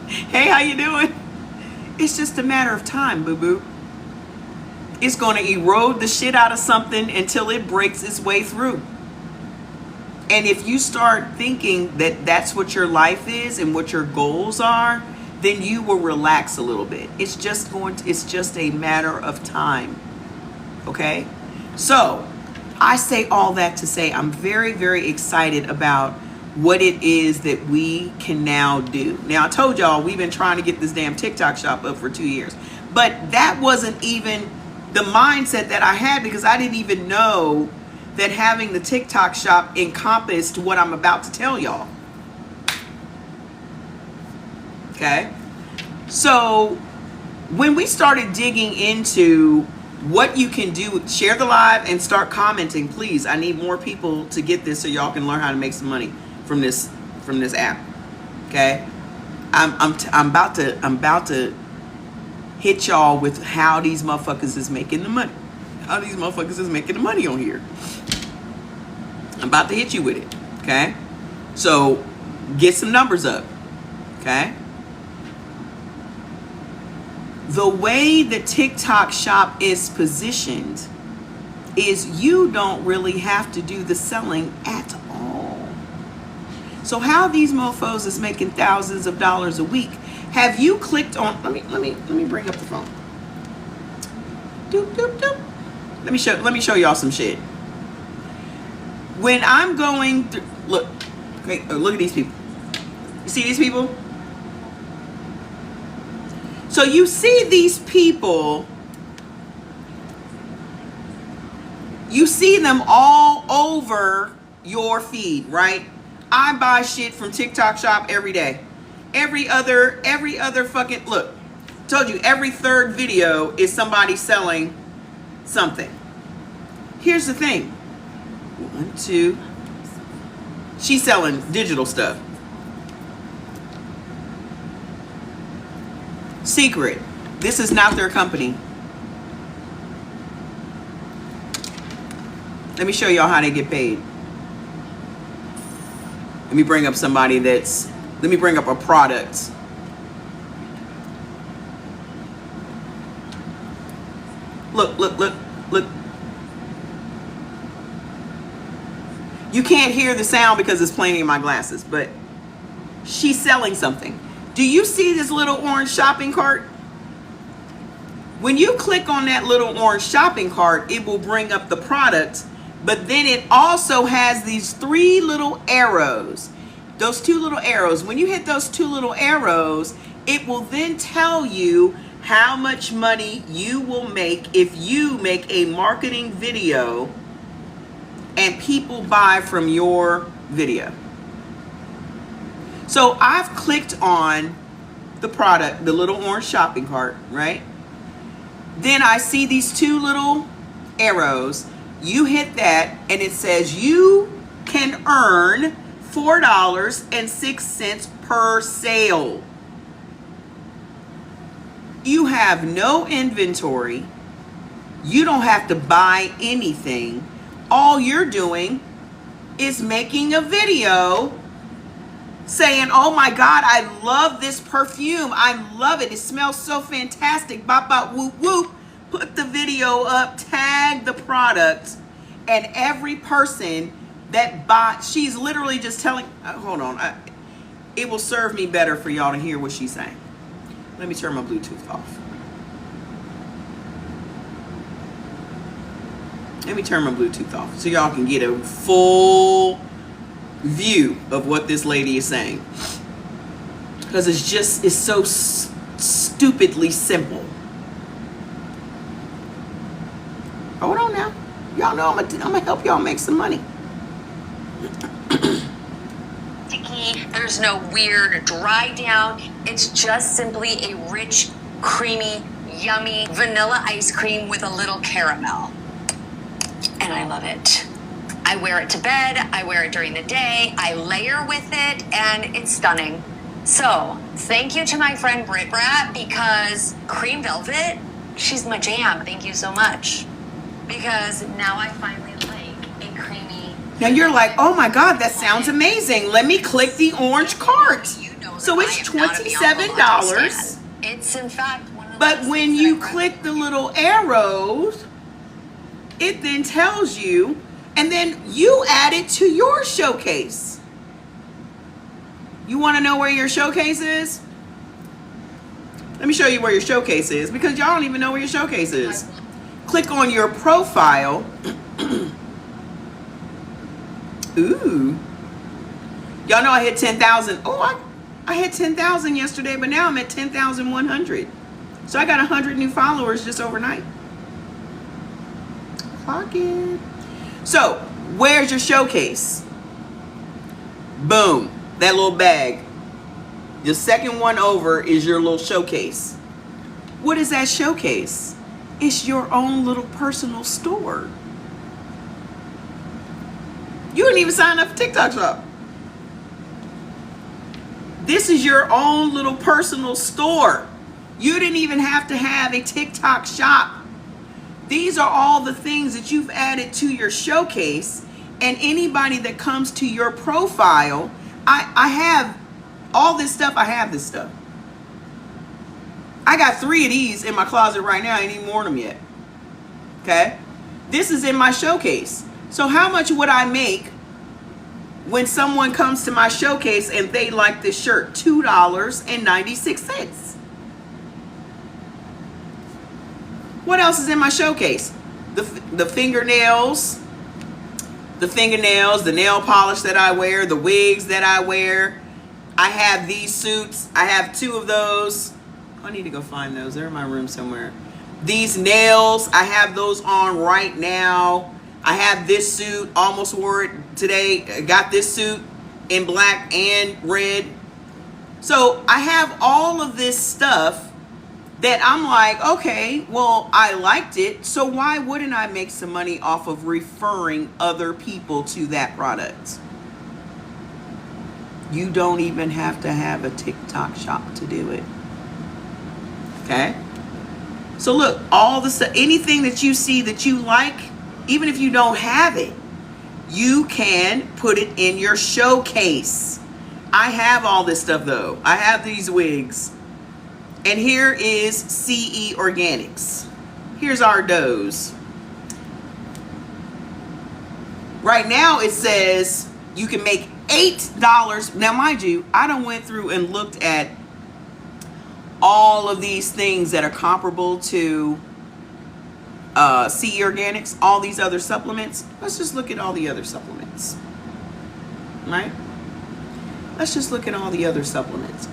Hey, how you doing? It's just a matter of time, boo-boo. It's going to erode the shit out of something until it breaks its way through. And if you start thinking that that's what your life is and what your goals are, then you will relax a little bit. It's just a matter of time. Okay? So, I say all that to say I'm very, very excited about what it is that we can now do. Now, I told y'all we've been trying to get this damn TikTok shop up for 2 years. But that wasn't even the mindset that I had, because I didn't even know that having the TikTok shop encompassed what I'm about to tell y'all. Okay? So, when we started digging into what you can do, share the live and start commenting, please. I need more people to get this so y'all can learn how to make some money from this app. Okay? I'm about to hit y'all with how these motherfuckers is making the money. How these motherfuckers is making the money on here. I'm about to hit you with it. Okay? So, get some numbers up. Okay? The way the TikTok shop is positioned is you don't really have to do the selling at all. So how these mofos is making thousands of dollars a week? Have you clicked on? Let me bring up the phone. Doop doop doop. Let me show y'all some shit. When I'm going through, Look. Okay, look at these people. You see these people? So you see these people. You see them all over your feed, right? I buy shit from TikTok Shop every day. Every other fucking, look, told you, every third video is somebody selling something. Here's the thing. 1, 2. She's selling digital stuff. Secret. This is not their company. Let me show y'all how they get paid. Let me bring up somebody that's, let me bring up a product. Look, look, look, look. You can't hear the sound because it's playing in my glasses, but she's selling something. Do you see this little orange shopping cart? When you click on that little orange shopping cart, it will bring up the product, but then it also has these 3 little arrows. Those 2 little arrows. When you hit those 2 little arrows, it will then tell you how much money you will make if you make a marketing video and people buy from your video. So I've clicked on the product, the little orange shopping cart, right? Then I see these 2 little arrows. You hit that and it says you can earn $4.06 per sale. You have no inventory. You don't have to buy anything. All you're doing is making a video saying, oh my God, I love this perfume. I love it. It smells so fantastic. Bop, bop, whoop, whoop. Put the video up, tag the product, and every person that buys, she's literally just telling, hold on. It will serve me better for y'all to hear what she's saying. Let me turn my Bluetooth off. Let me turn my Bluetooth off so y'all can get a full view of what this lady is saying. Because it's so stupidly simple. Hold on now. Y'all know I'm gonna help y'all make some money. There's no weird dry down. It's just simply a rich, creamy, yummy vanilla ice cream with a little caramel. And I love it. I wear it to bed. I wear it during the day. I layer with it, and it's stunning. So thank you to my friend Brit Brat, because Cream Velvet, she's my jam. Thank you so much. Because now I finally like a creamy. Now you're like, oh my God, that sounds amazing. Let me click the orange cart. So it's $27. It's in fact one of the But when you click the little arrows, it then tells you, and then you add it to your showcase. You want to know where your showcase is? Let me show you where your showcase is, because y'all don't even know where your showcase is. Click on your profile. Ooh. Y'all know I hit 10,000. Oh, I hit 10,000 yesterday, but now I'm at 10,100. So I got 100 new followers just overnight. Clock it. So, where's your showcase? Boom. That little bag. The second one over is your little showcase. What is that showcase? It's your own little personal store. You didn't even sign up for TikTok Shop. This is your own little personal store. You didn't even have to have a TikTok Shop. These are all the things that you've added to your showcase, and anybody that comes to your profile, I have all this stuff. I have this stuff. I got 3 of these in my closet right now. I ain't even worn them yet. Okay? This is in my showcase. So how much would I make when someone comes to my showcase and they like this shirt? $2.96. What else is in my showcase? The fingernails, the fingernails, the nail polish that I wear, the wigs that I wear. I have these suits. I have 2 of those. I need to go find those. They're in my room somewhere. These nails, I have those on right now. I have this suit. Almost wore it today. I got this suit in black and red. So I have all of this stuff that I'm like, okay, well, I liked it. So why wouldn't I make some money off of referring other people to that product? You don't even have to have a TikTok shop to do it. Okay? So look, all the stuff, anything that you see that you like, even if you don't have it, you can put it in your showcase. I have all this stuff though. I have these wigs. And here is CE Organics. Here's our dose. Right now it says you can make $8. Now mind you, I done went through and looked at all of these things that are comparable to CE Organics, all these other supplements. Let's just look at all the other supplements. Right? Let's just look at all the other supplements.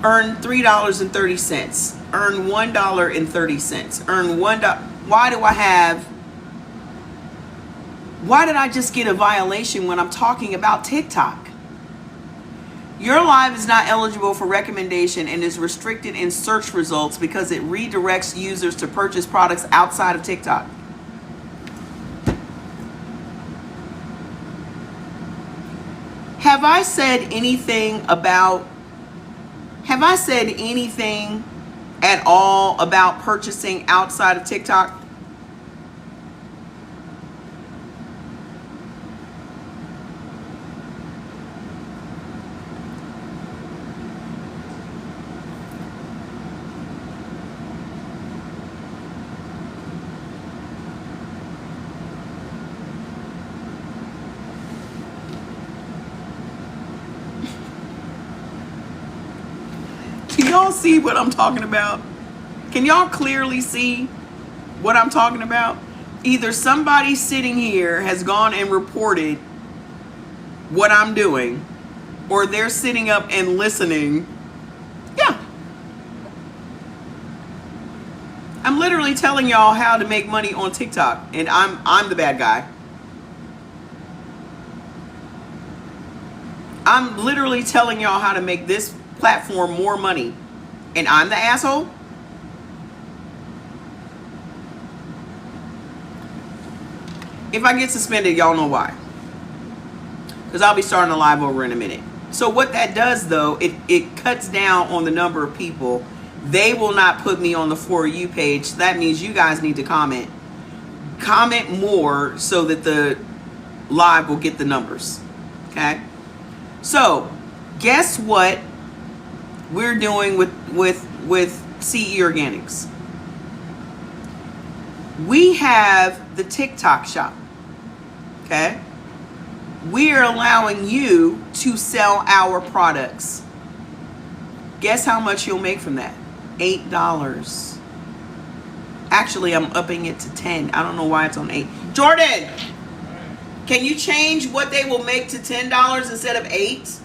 Earn $3.30. Earn $1.30. Earn $1. Why did I just get a violation when I'm talking about TikTok? Your live is not eligible for recommendation and is restricted in search results because it redirects users to purchase products outside of TikTok. Have I said anything at all about purchasing outside of TikTok? Can y'all see what I'm talking about? Can y'all clearly see what I'm talking about? Either somebody sitting here has gone and reported what I'm doing, or they're sitting up and listening. Yeah. I'm literally telling y'all how to make money on TikTok, and I'm the bad guy. I'm literally telling y'all how to make this platform more money, and I'm the asshole. If I get suspended, y'all know why, because I'll be starting a live over in a minute. So what that does though, it cuts down on the number of people. They will not put me on the For You page. That means you guys need to comment more so that the live will get the numbers. Okay, so guess what we're doing with CE Organics? We have the TikTok shop. Okay, we are allowing you to sell our products. Guess how much you'll make from that? $8. Actually, I'm upping it to 10. I don't know why it's on 8. Jordan, can you change what they will make to $10 instead of 8?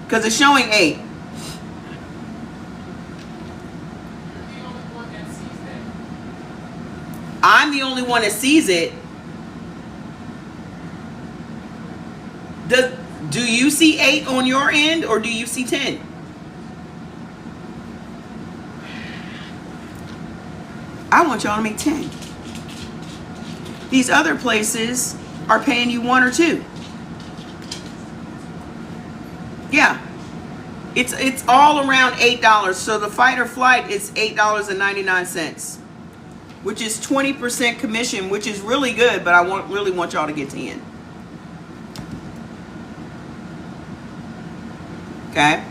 Because it's showing 8. I'm the only one that sees it. Do you see 8 on your end, or do you see 10? I want y'all to make 10. These other places are paying you 1 or 2. Yeah. It's all around $8. So the Fight or Flight is $8.99, which is 20% commission, which is really good, but I really want y'all to get 10. Okay?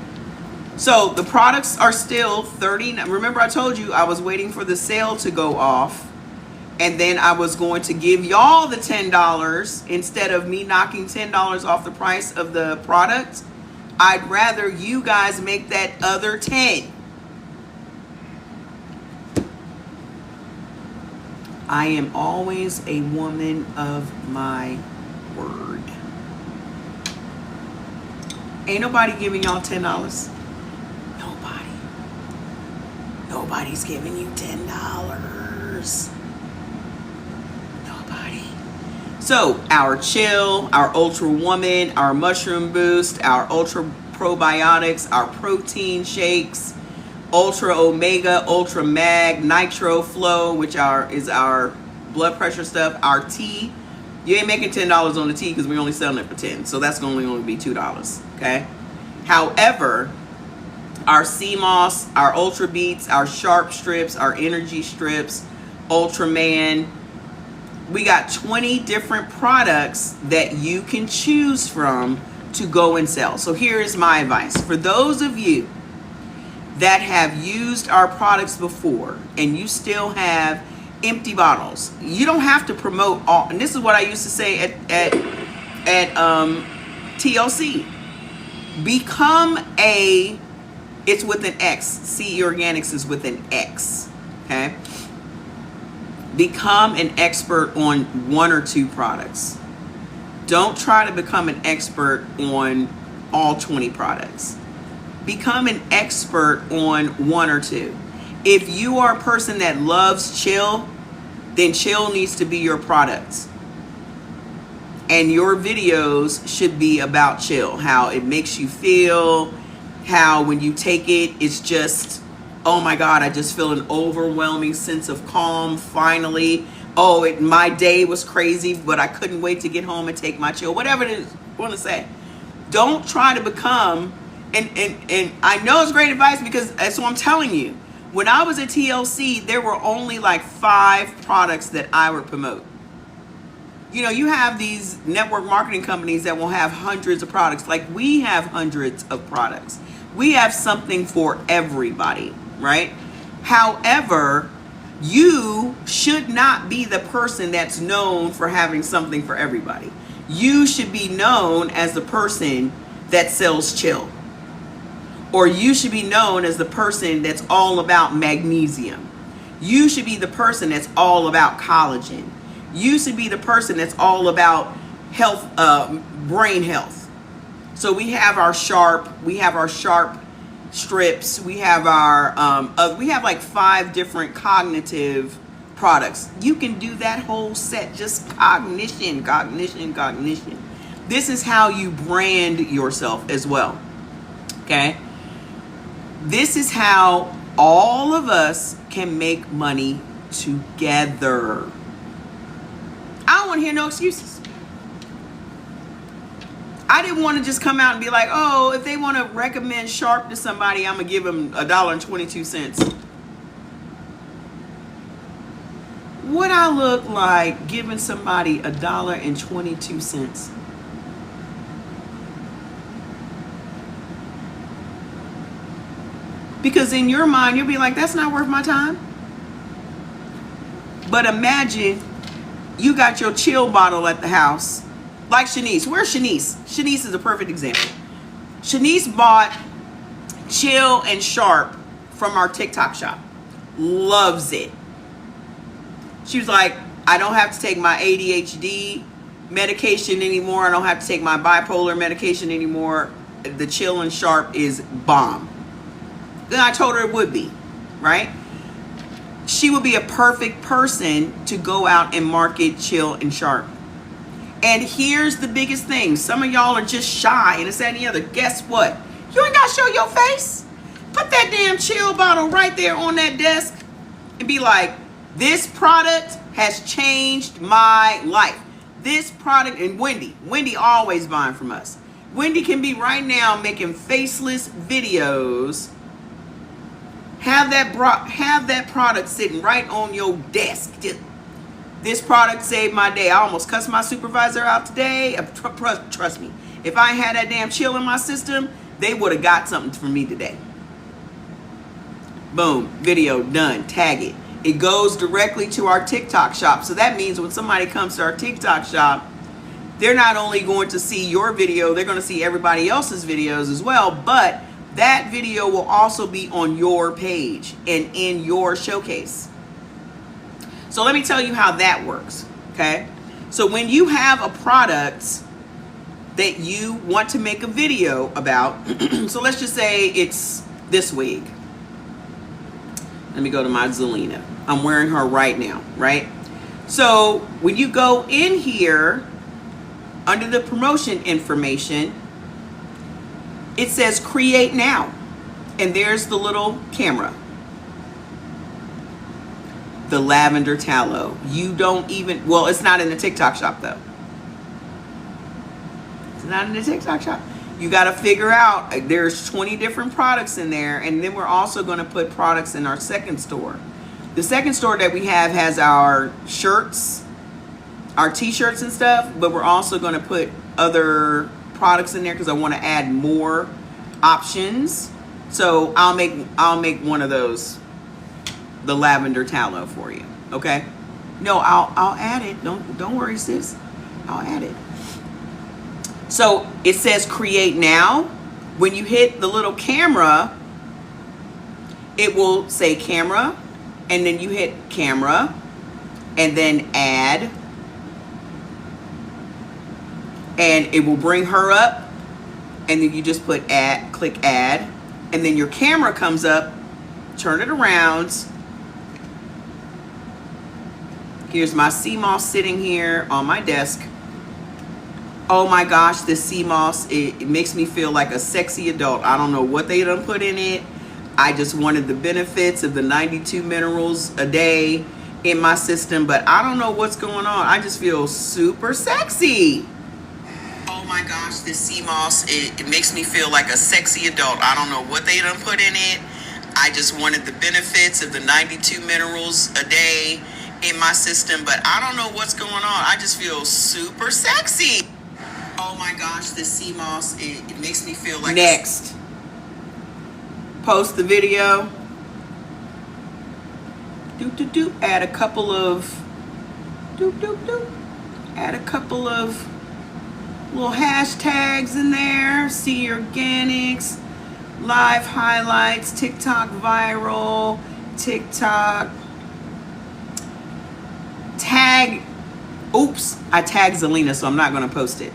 So the products are still $30. Remember I told you I was waiting for the sale to go off, and then I was going to give y'all the $10 instead of me knocking $10 off the price of the product. I'd rather you guys make that other 10. I am always a woman of my word. Ain't nobody giving y'all $10. Nobody. Nobody's giving you $10. Nobody. So our chill, our ultra woman, our mushroom boost, our ultra probiotics, our protein shakes, ultra omega, ultra mag, nitro flow, which is our blood pressure stuff, our tea. You ain't making $10 on the tea because we're only selling it for $10. So that's going to only be $2. Okay. However, our CMOS, our Ultra Beats, our Sharp Strips, our Energy Strips, Ultraman, we got 20 different products that you can choose from to go and sell. So here is my advice. For those of you that have used our products before and you still have empty bottles, you don't have to promote all. And this is what I used to say at TLC. Become a, it's with an X. CE Organics is with an X. Okay. Become an expert on one or two products. Don't try to become an expert on all 20 products. Become an expert on one or two. If you are a person that loves chill, then chill needs to be your product. And your videos should be about chill, how it makes you feel, how when you take it, it's just, oh my God, I just feel an overwhelming sense of calm finally. Oh, my day was crazy, but I couldn't wait to get home and take my chill. Whatever it is you want to say. Don't try to become, and I know it's great advice because that's what I'm telling you. When I was at TLC, there were only like 5 products that I would promote. You know, you have these network marketing companies that will have hundreds of products. Like we have hundreds of products. We have something for everybody, right? However, you should not be the person that's known for having something for everybody. You should be known as the person that sells chill. Or you should be known as the person that's all about magnesium. You should be the person that's all about collagen. You should be the person that's all about health, brain health. So we have our sharp strips. We have our, we have like 5 different cognitive products. You can do that whole set, just cognition. This is how you brand yourself as well. Okay. This is how all of us can make money together. I don't want to hear no excuses. I didn't want to just come out and be like, oh, if they want to recommend Sharp to somebody, I'm going to give them $1.22. What I look like giving somebody $1.22? Because in your mind, you'll be like, that's not worth my time. But imagine you got your chill bottle at the house. Like Shanice. Where's Shanice? Shanice is a perfect example. Shanice bought Chill and Sharp from our TikTok shop. Loves it. She was like, I don't have to take my ADHD medication anymore. I don't have to take my bipolar medication anymore. The Chill and Sharp is bomb. Then I told her it would be, right? She would be a perfect person to go out and market Chill and Sharp. And here's the biggest thing. Some of y'all are just shy and this, that, and the other. Guess what? You ain't got to show your face. Put that damn chill bottle right there on that desk and be like, this product has changed my life. This product, and Wendy always buying from us. Wendy can be right now making faceless videos. Have that product sitting right on your desk. This product saved my day. I almost cussed my supervisor out today. Trust me. If I had that damn chill in my system, they would have got something from me today. Boom. Video done. Tag it. It goes directly to our TikTok shop. So that means when somebody comes to our TikTok shop, they're not only going to see your video, they're going to see everybody else's videos as well. But that video will also be on your page and in your showcase. So let me tell you how that works, okay? So when you have a product that you want to make a video about, so let's just say it's this wig. Let me go to my Zelina. I'm wearing her right now, right? So when you go in here, under the promotion information, it says create now. And there's the little camera. The lavender tallow. You don't even, well, it's not in the TikTok shop though. It's not in the TikTok shop. You got to figure out, there's 20 different products in there. And then we're also going to put products in our second store. The second store that we have has our shirts, our t-shirts and stuff, but we're also going to put other products in there because I want to add more options. So I'll make one of those, the lavender tallow for you. Okay? No, I'll add it. Don't worry, sis. I'll add it. So it says create now. When you hit the little camera, it will say camera, and then you hit camera, and then add, and it will bring her up, and then you just put add, click add, and then your camera comes up. Turn it around. Here's my sea moss sitting here on my desk. Oh my gosh, this sea moss, it makes me feel like a sexy adult. I don't know what they done put in it. I just wanted the benefits of the 92 minerals a day in my system, but I don't know what's going on. I just feel super sexy. Oh my gosh, this sea moss, it makes me feel like a sexy adult. I don't know what they done put in it. I just wanted the benefits of the 92 minerals a day in my system, but I don't know what's going on. I just feel super sexy. Oh my gosh, this sea moss, it makes me feel like... Next. Post the video. Add a couple of... Add a couple of little hashtags in there. See Organics, live highlights, TikTok viral, TikTok. Tag... Oops, I tagged Zelina, so I'm not going to post it.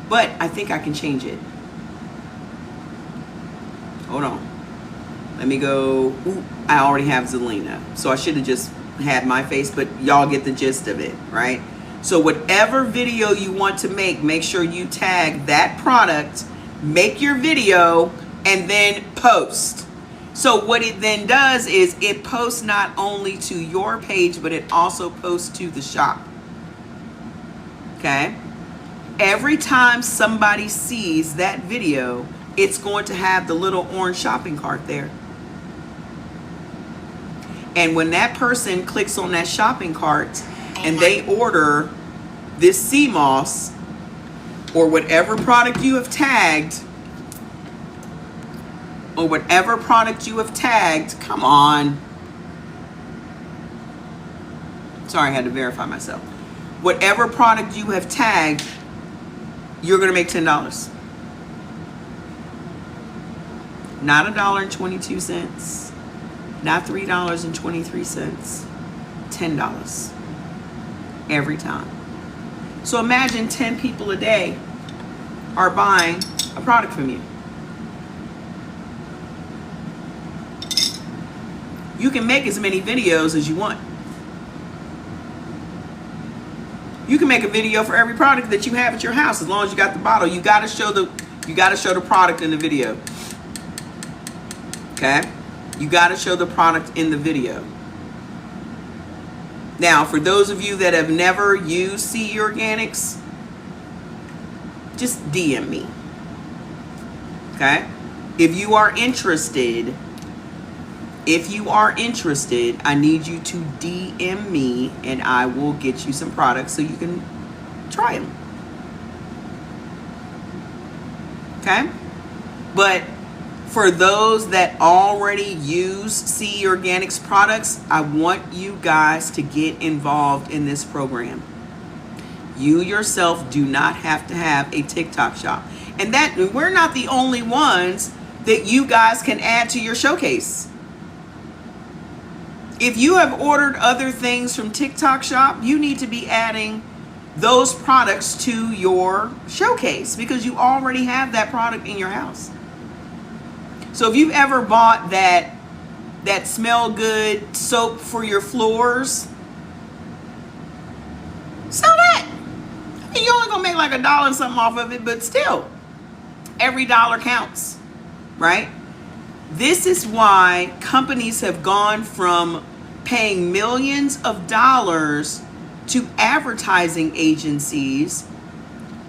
But I think I can change it. Hold on. Let me go. Ooh, I already have Zelina. So I should have just had my face, but y'all get the gist of it, right? So whatever video you want to make sure you tag that product, make your video, and then post. So what it then does is it posts not only to your page, but it also posts to the shop. Okay? Every time somebody sees that video, it's going to have the little orange shopping cart there. And when that person clicks on that shopping cart and they order this sea moss or whatever product you have tagged, come on. Sorry, I had to verify myself. Whatever product you have tagged, you're going to make $10. Not $1.22, not $3.23, $10 every time. So imagine 10 people a day are buying a product from you. You can make as many videos as you want. You can make a video for every product that you have at your house as long as you got the bottle. You got to show the product in the video. Okay? You got to show the product in the video. Now, for those of you that have never used CE Organics, just DM me. Okay? If you are interested, I need you to DM me and I will get you some products so you can try them. Okay? But for those that already use CE Organics products, I want you guys to get involved in this program. You yourself do not have to have a TikTok shop. And that we're not the only ones that you guys can add to your showcase. If you have ordered other things from TikTok Shop, you need to be adding those products to your showcase because you already have that product in your house. So if you've ever bought that smell good soap for your floors, sell that. I mean, you're only gonna make like $1 and something off of it, but still, every dollar counts, right? This is why companies have gone from paying millions of dollars to advertising agencies,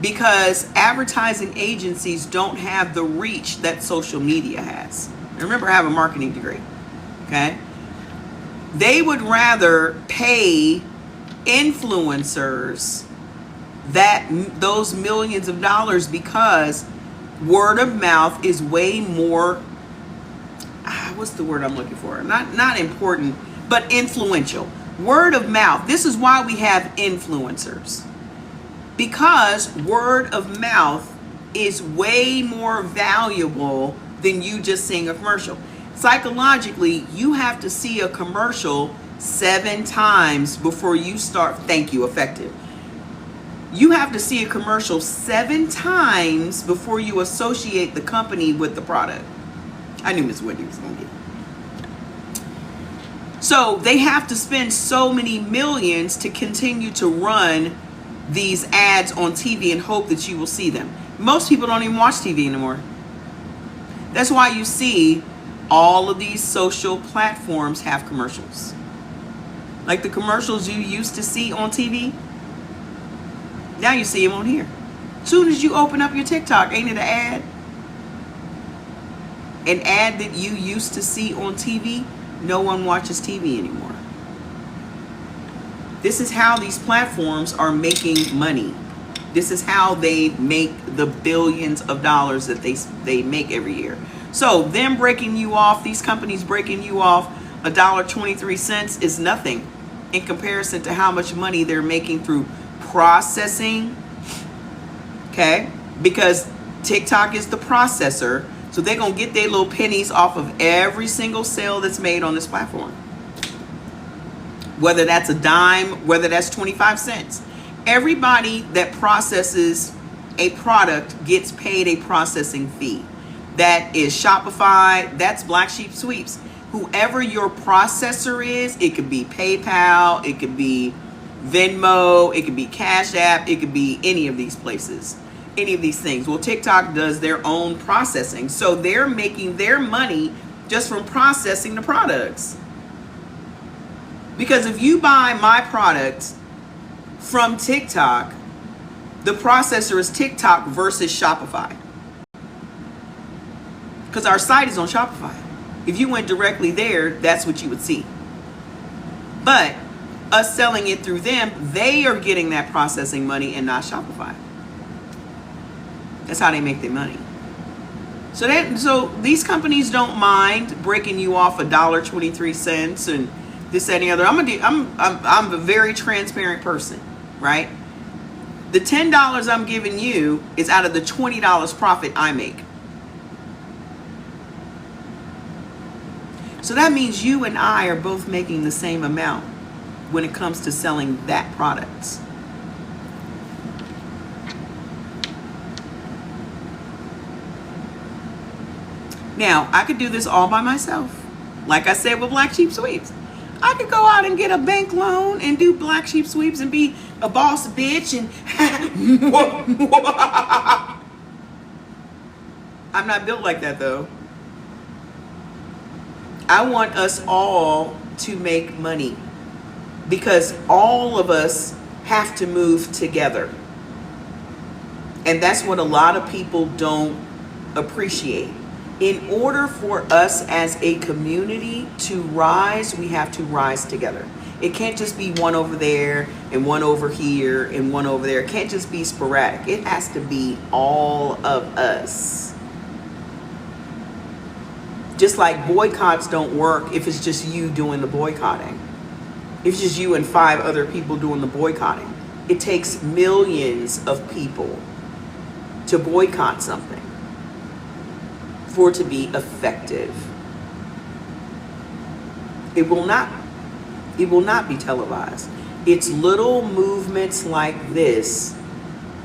because advertising agencies don't have the reach that social media has. And remember, I have a marketing degree, okay? They would rather pay influencers those millions of dollars because word of mouth is way more, what's the word I'm looking for? Not important, but influential. Word of mouth. This is why we have influencers. Because word of mouth is way more valuable than you just seeing a commercial. Psychologically, you have to see a commercial 7 times before you start, thank you, effective. You have to see a commercial 7 times before you associate the company with the product. I knew Miss Wendy was going to get it. So they have to spend so many millions to continue to run these ads on TV and hope that you will see them. Most people don't even watch TV anymore. That's why you see all of these social platforms have commercials. Like the commercials you used to see on TV, now you see them on here. Soon as you open up your TikTok, ain't it an ad? An ad that you used to see on TV, no one watches TV anymore. This is how these platforms are making money. This is how they make the billions of dollars that they make every year. So them breaking you off, these companies breaking you off $1.23 is nothing in comparison to how much money they're making through processing. Okay? Because TikTok is the processor. So they're going to get their little pennies off of every single sale that's made on this platform. Whether that's a dime, whether that's 25 cents. Everybody that processes a product gets paid a processing fee. That is Shopify, that's Black Sheep Sweeps. Whoever your processor is, it could be PayPal, it could be Venmo, it could be Cash App, it could be any of these places. Any of these things. Well, TikTok does their own processing. So they're making their money just from processing the products. Because if you buy my product from TikTok, the processor is TikTok versus Shopify. Because our site is on Shopify. If you went directly there, that's what you would see. But us selling it through them, they are getting that processing money and not Shopify. That's how they make their money. So these companies don't mind breaking you off $1.23 and this, that, and the other. I'm a very transparent person, right? The $10 I'm giving you is out of the $20 profit I make. So that means you and I are both making the same amount when it comes to selling that product. Now, I could do this all by myself. Like I said with Black Sheep Sweeps. I could go out and get a bank loan and do Black Sheep Sweeps and be a boss bitch and I'm not built like that though. I want us all to make money because all of us have to move together. And that's what a lot of people don't appreciate. In order for us as a community to rise, we have to rise together. It can't just be one over there and one over here and one over there. It can't just be sporadic. It has to be all of us. Just like boycotts don't work if it's just you doing the boycotting. If it's just you and 5 other people doing the boycotting. It takes millions of people to boycott something for it to be effective. It will not It will not be televised. It's little movements like this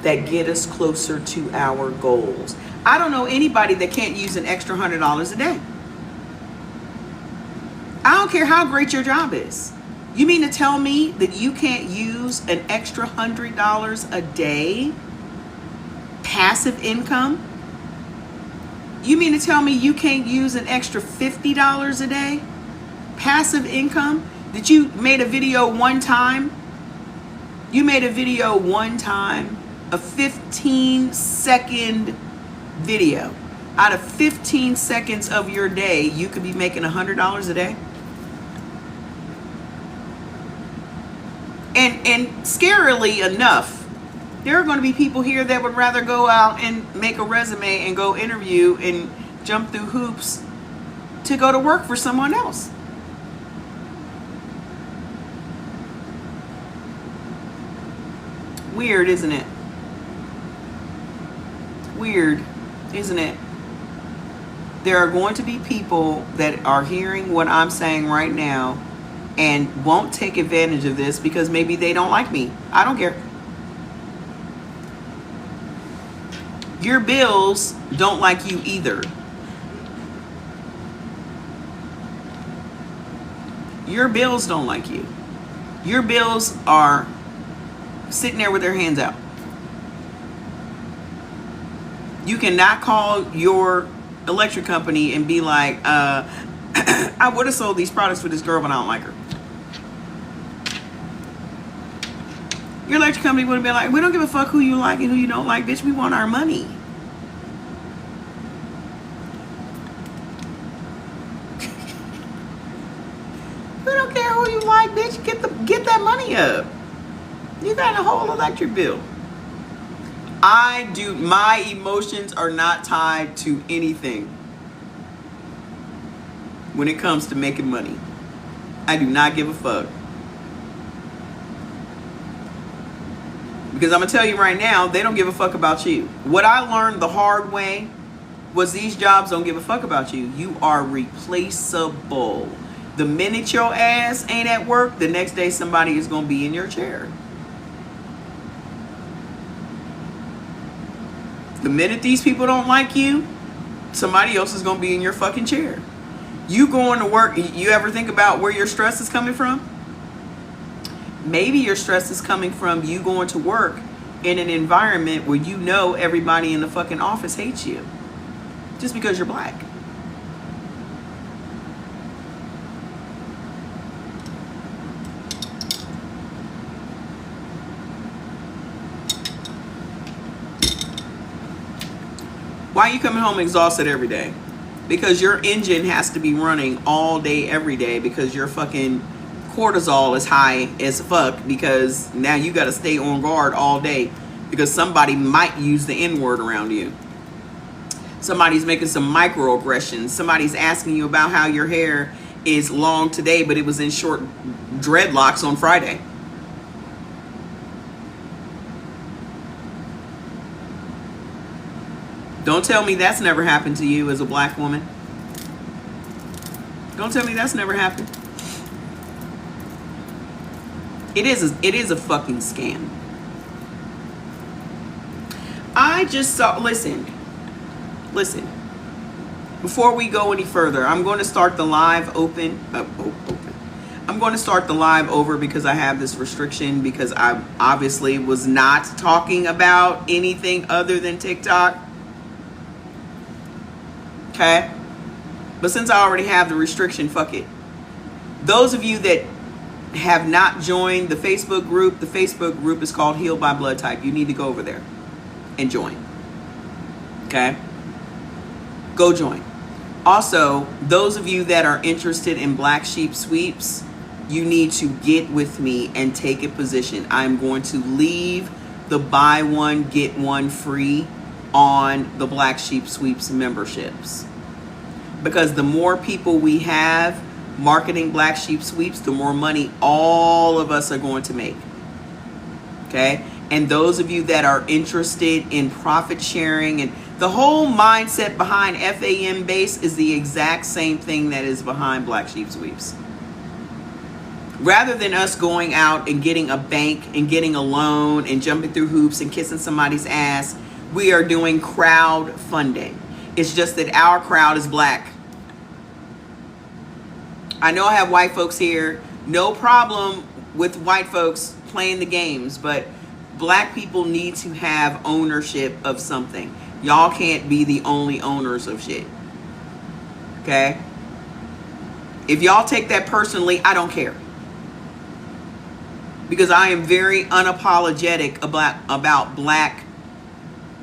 that get us closer to our goals. I don't know anybody that can't use an extra $100 a day. I don't care how great your job is. You mean to tell me that you can't use an extra $100 a day passive income? You mean to tell me you can't use an extra $50 a day passive income? That you made a video one time? You made a video one time, a 15-second video. Out of 15 seconds of your day, you could be making $100 a day. And scarily enough, there are going to be people here that would rather go out and make a resume and go interview and jump through hoops to go to work for someone else. Weird, isn't it? Weird, isn't it? There are going to be people that are hearing what I'm saying right now and won't take advantage of this because maybe they don't like me. I don't care. Your bills don't like you either. Your bills don't like you. Your bills are sitting there with their hands out. You cannot call your electric company and be like, I would have sold these products for this girl, but I don't like her. Your electric company would have been like, we don't give a fuck who you like and who you don't like, bitch. We want our money. We don't care who you like, bitch. Get that money up. You got a whole electric bill. My emotions are not tied to anything when it comes to making money. I do not give a fuck. Because I'm going to tell you right now, they don't give a fuck about you. What I learned the hard way was these jobs don't give a fuck about you. You are replaceable. The minute your ass ain't at work, the next day somebody is going to be in your chair. The minute these people don't like you, somebody else is going to be in your fucking chair. You going to work, you ever think about where your stress is coming from? Maybe your stress is coming from you going to work in an environment where you know everybody in the fucking office hates you. Just because you're black. Why are you coming home exhausted every day? Because your engine has to be running all day, every day, because your fucking cortisol is high as fuck, because now you got to stay on guard all day because somebody might use the N-word around you. Somebody's making some microaggressions. Somebody's asking you about how your hair is long today, but it was in short dreadlocks on Friday. Don't tell me that's never happened to you as a black woman. Don't tell me that's never happened. It is a fucking scam. I just saw, listen. Before we go any further, I'm going to start the live open. I'm going to start the live over because I have this restriction, because I obviously was not talking about anything other than TikTok. Okay? But since I already have the restriction, fuck it. Those of you that have not joined the Facebook group is called Healed by Blood Type. You need to go over there and join. Okay? Go join. Also, those of you that are interested in Black Sheep Sweeps, you need to get with me and take a position. I'm going to leave the buy one, get one free on the Black Sheep Sweeps memberships. Because the more people we have marketing Black Sheep Sweeps, the more money all of us are going to make. Okay? And those of you that are interested in profit sharing, and the whole mindset behind FAM base is the exact same thing that is behind Black Sheep Sweeps. Rather than us going out and getting a bank and getting a loan and jumping through hoops and kissing somebody's ass, we are doing crowdfunding. It's just that our crowd is black. I know I have white folks here. No problem with white folks playing the games, but black people need to have ownership of something. Y'all can't be the only owners of shit. Okay? If y'all take that personally, I don't care. Because I am very unapologetic about black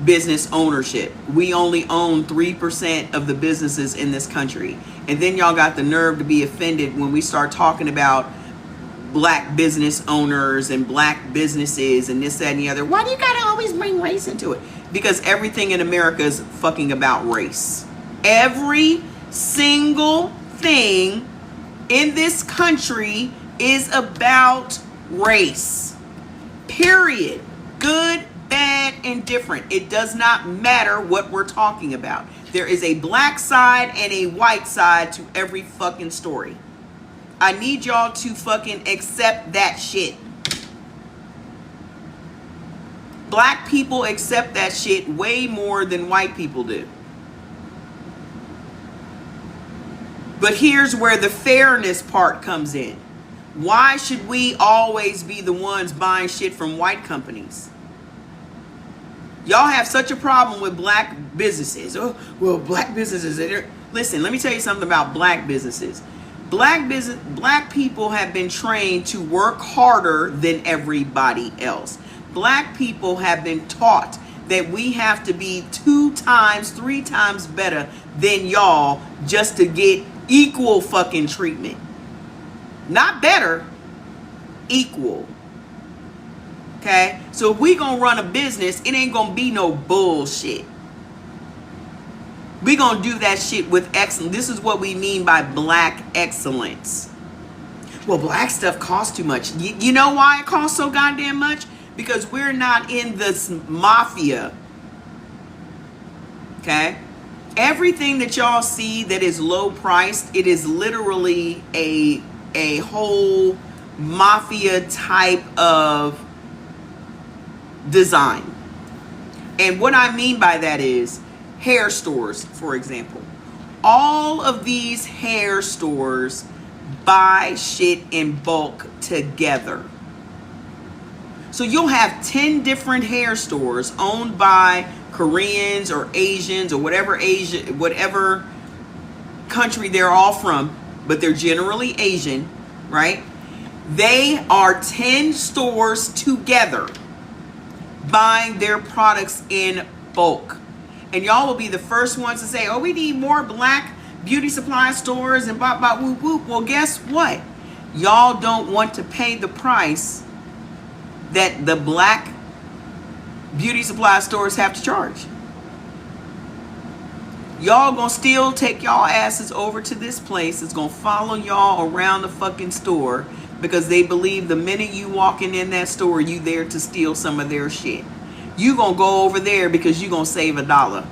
business ownership. We only own 3% of the businesses in this country. And then y'all got the nerve to be offended when we start talking about black business owners and black businesses and this, that, and the other. Why do you gotta always bring race into it? Because everything in America is fucking about race. Every single thing in this country is about race. Period. Good, bad, and different. It does not matter what we're talking about. There is a black side and a white side to every fucking story. I need y'all to fucking accept that shit. Black people accept that shit way more than white people do. But here's where the fairness part comes in. Why should we always be the ones buying shit from white companies? Y'all have such a problem with black businesses. Oh, well, black businesses. Listen, let me tell you something about black businesses. Black people have been trained to work harder than everybody else. Black people have been taught that we have to be 2 times, 3 times better than y'all just to get equal fucking treatment. Not better, equal. Okay? So if we gonna run a business, it ain't gonna be no bullshit. We gonna do that shit with excellence. This is what we mean by black excellence. Well, black stuff costs too much. You know why it costs so goddamn much? Because we're not in this mafia. Okay? Everything that y'all see that is low priced, it is literally a whole mafia type of design. And what I mean by that is hair stores, for example. All of these hair stores buy shit in bulk together. So you'll have 10 different hair stores owned by Koreans or Asians or whatever country they're all from, but they're generally Asian, right? They are 10 stores together buying their products in bulk. And y'all will be the first ones to say, oh, we need more black beauty supply stores and blah, blah, whoop, whoop. Well, guess what? Y'all don't want to pay the price that the black beauty supply stores have to charge. Y'all gonna still take y'all asses over to this place. It's gonna follow y'all around the fucking store because they believe the minute you walking in that store, you there to steal some of their shit. You gonna go over there because you gonna save $1.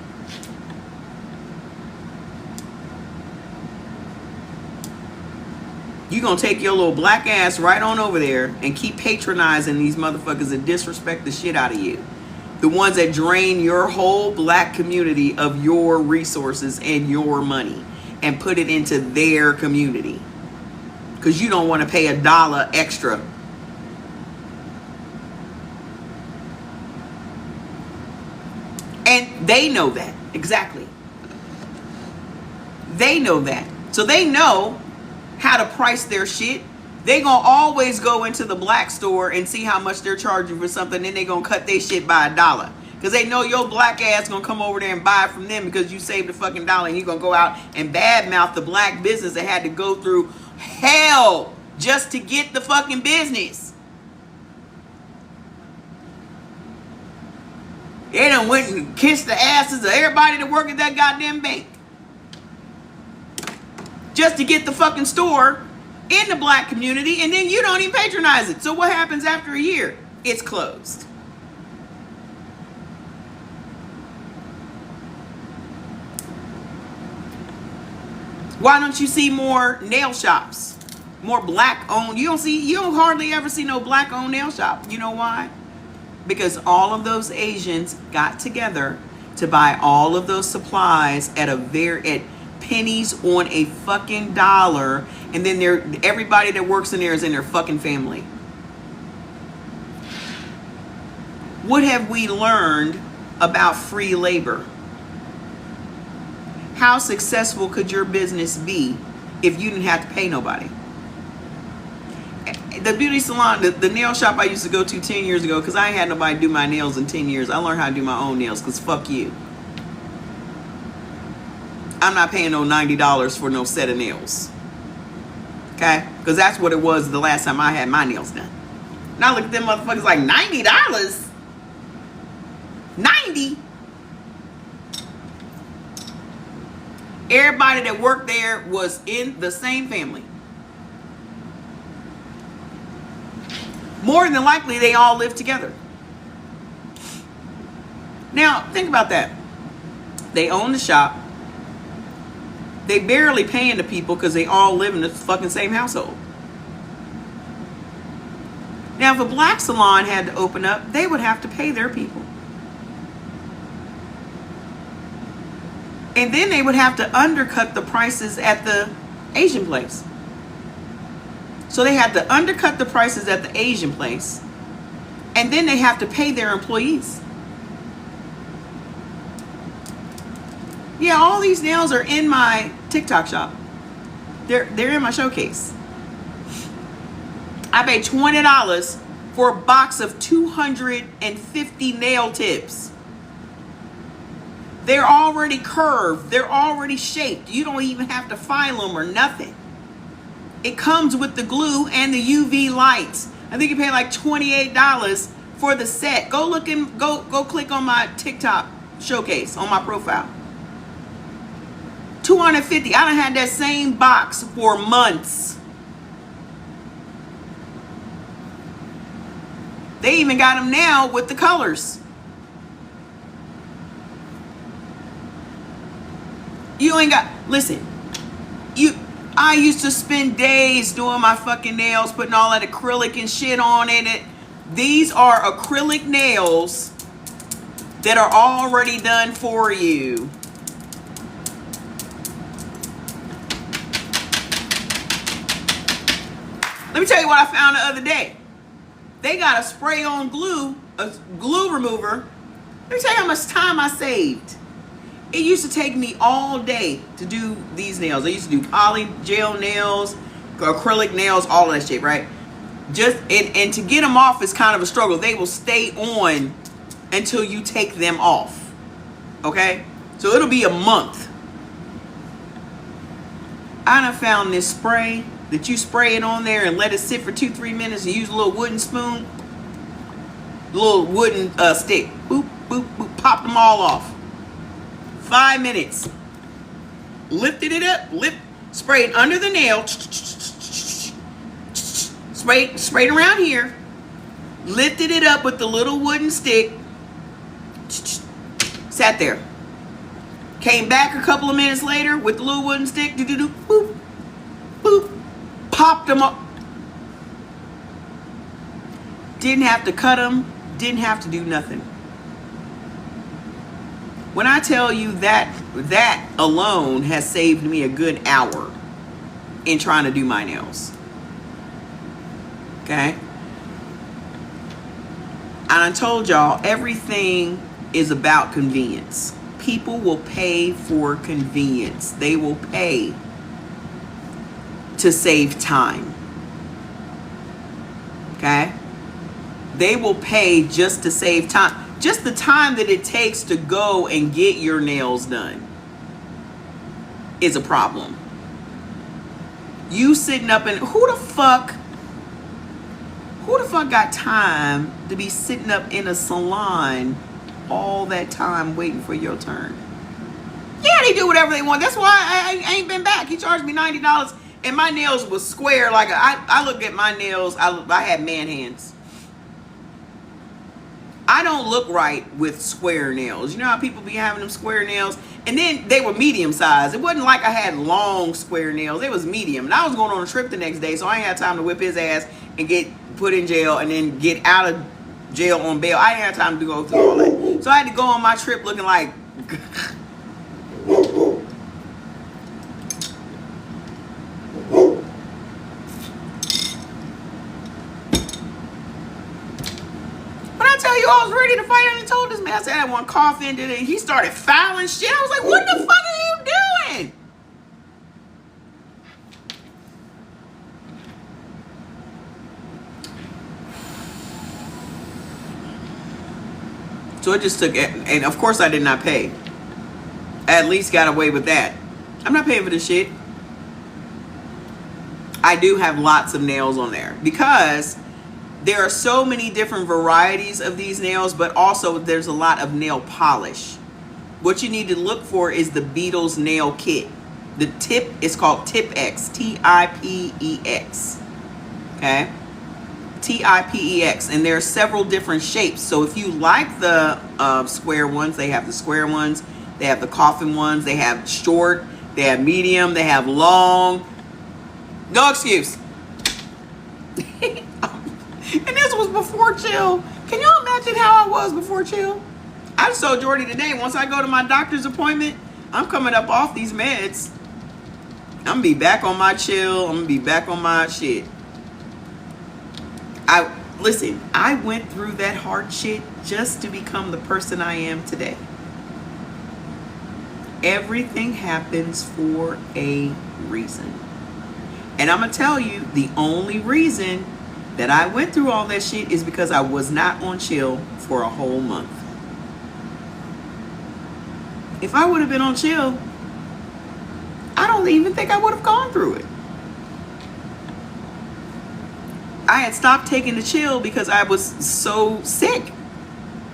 You gonna take your little black ass right on over there and keep patronizing these motherfuckers that disrespect the shit out of you. The ones that drain your whole black community of your resources and your money and put it into their community. Because you don't want to pay $1 extra. And they know that. Exactly. They know that. So they know how to price their shit. They gonna always go into the black store and see how much they're charging for something, then they gonna cut their shit by $1. Because they know your black ass gonna come over there and buy it from them because you saved a fucking $1, and you gonna go out and badmouth the black business that had to go through hell just to get the fucking business. They done went and kissed the asses of everybody that work at that goddamn bank just to get the fucking store in the black community, and then you don't even patronize it. So what happens after a year? It's closed. Why don't you see more nail shops, more black owned. You don't hardly ever see no black owned nail shop. You know why? Because all of those Asians got together to buy all of those supplies at pennies on a fucking dollar, and then everybody that works in there is in their fucking family. What have we learned about free labor? How successful could your business be if you didn't have to pay nobody? The beauty salon, the nail shop I used to go to 10 years ago, because I ain't had nobody do my nails in 10 years. I learned how to do my own nails, because fuck you. I'm not paying no $90 for no set of nails. Okay? Because that's what it was the last time I had my nails done. Now look at them motherfuckers like $90. 90. Everybody that worked there was in the same family. More than likely, they all live together. Now, think about that. They own the shop. They barely paying the people because they all live in the fucking same household. Now, if a black salon had to open up, they would have to pay their people. And then they would have to undercut the prices at the Asian place. So they have to undercut the prices at the Asian place. And then they have to pay their employees. Yeah, all these nails are in my TikTok shop. They're in my showcase. I paid $20 for a box of 250 nail tips. They're already curved. They're already shaped. You don't even have to file them or nothing. It comes with the glue and the UV lights. I think you pay like $28 for the set. Go look and go click on my TikTok showcase on my profile. 250. I done had that same box for months. They even got them now with the colors. You ain't got, listen, I used to spend days doing my fucking nails, putting all that acrylic and shit on it. These are acrylic nails that are already done for you. Let me tell you what I found the other day. They got a spray-on glue, a glue remover. Let me tell you how much time I saved. It used to take me all day to do these nails. I used to do poly gel nails, acrylic nails, all of that shit, right? And to get them off is kind of a struggle. They will stay on until you take them off. Okay? So it'll be a month. I done found this spray that you spray it on there and let it sit for 2-3 minutes and use a little wooden spoon, little wooden stick. Boop, boop, boop, pop them all off. 5 minutes. Lifted it up, sprayed under the nail, sprayed around here, lifted it up with the little wooden stick, sat there. Came back a couple of minutes later with the little wooden stick, boop, boop, popped them up. Didn't have to cut them, didn't have to do nothing. When I tell you that alone has saved me a good hour in trying to do my nails. Okay? And I told y'all, everything is about convenience. People will pay for convenience. They will pay to save time. Okay? They will pay just to save time. Just the time that it takes to go and get your nails done is a problem. You sitting up and who the fuck got time to be sitting up in a salon all that time waiting for your turn? Yeah, they do whatever they want. That's why I ain't been back. He charged me $90 and my nails was square. Like I look at my nails, I had man hands. I don't look right with square nails. You know how people be having them square nails? And then they were medium size. It wasn't like I had long square nails. It was medium. And I was going on a trip the next day, so I ain't had time to whip his ass and get put in jail and then get out of jail on bail. I didn't have time to go through all that. So I had to go on my trip looking like... I was ready to fight and I told this man, I said I want coffee, and then he started fouling shit. I was like, what the fuck are you doing? So it just took, and of course I did not pay. I at least got away with that. I'm not paying for this shit. I do have lots of nails on there because there are so many different varieties of these nails, but also there's a lot of nail polish. What you need to look for is the Beetles nail kit. The tip is called Tipex, T-I-P-E-X, okay? T-I-P-E-X, and there are several different shapes. So if you like the square ones, they have the square ones, they have the coffin ones, they have short, they have medium, they have long. No excuse. And this was before Chill. Can y'all imagine how I was before Chill? I told Jordy today, once I go to my doctor's appointment, I'm coming up off these meds. I'm gonna be back on my chill. I'm gonna be back on my shit. Listen, I went through that hard shit just to become the person I am today. Everything happens for a reason. And I'm gonna tell you, the only reason that I went through all that shit is because I was not on chill for a whole month. If I would have been on chill, I don't even think I would have gone through it. I had stopped taking the chill because I was so sick.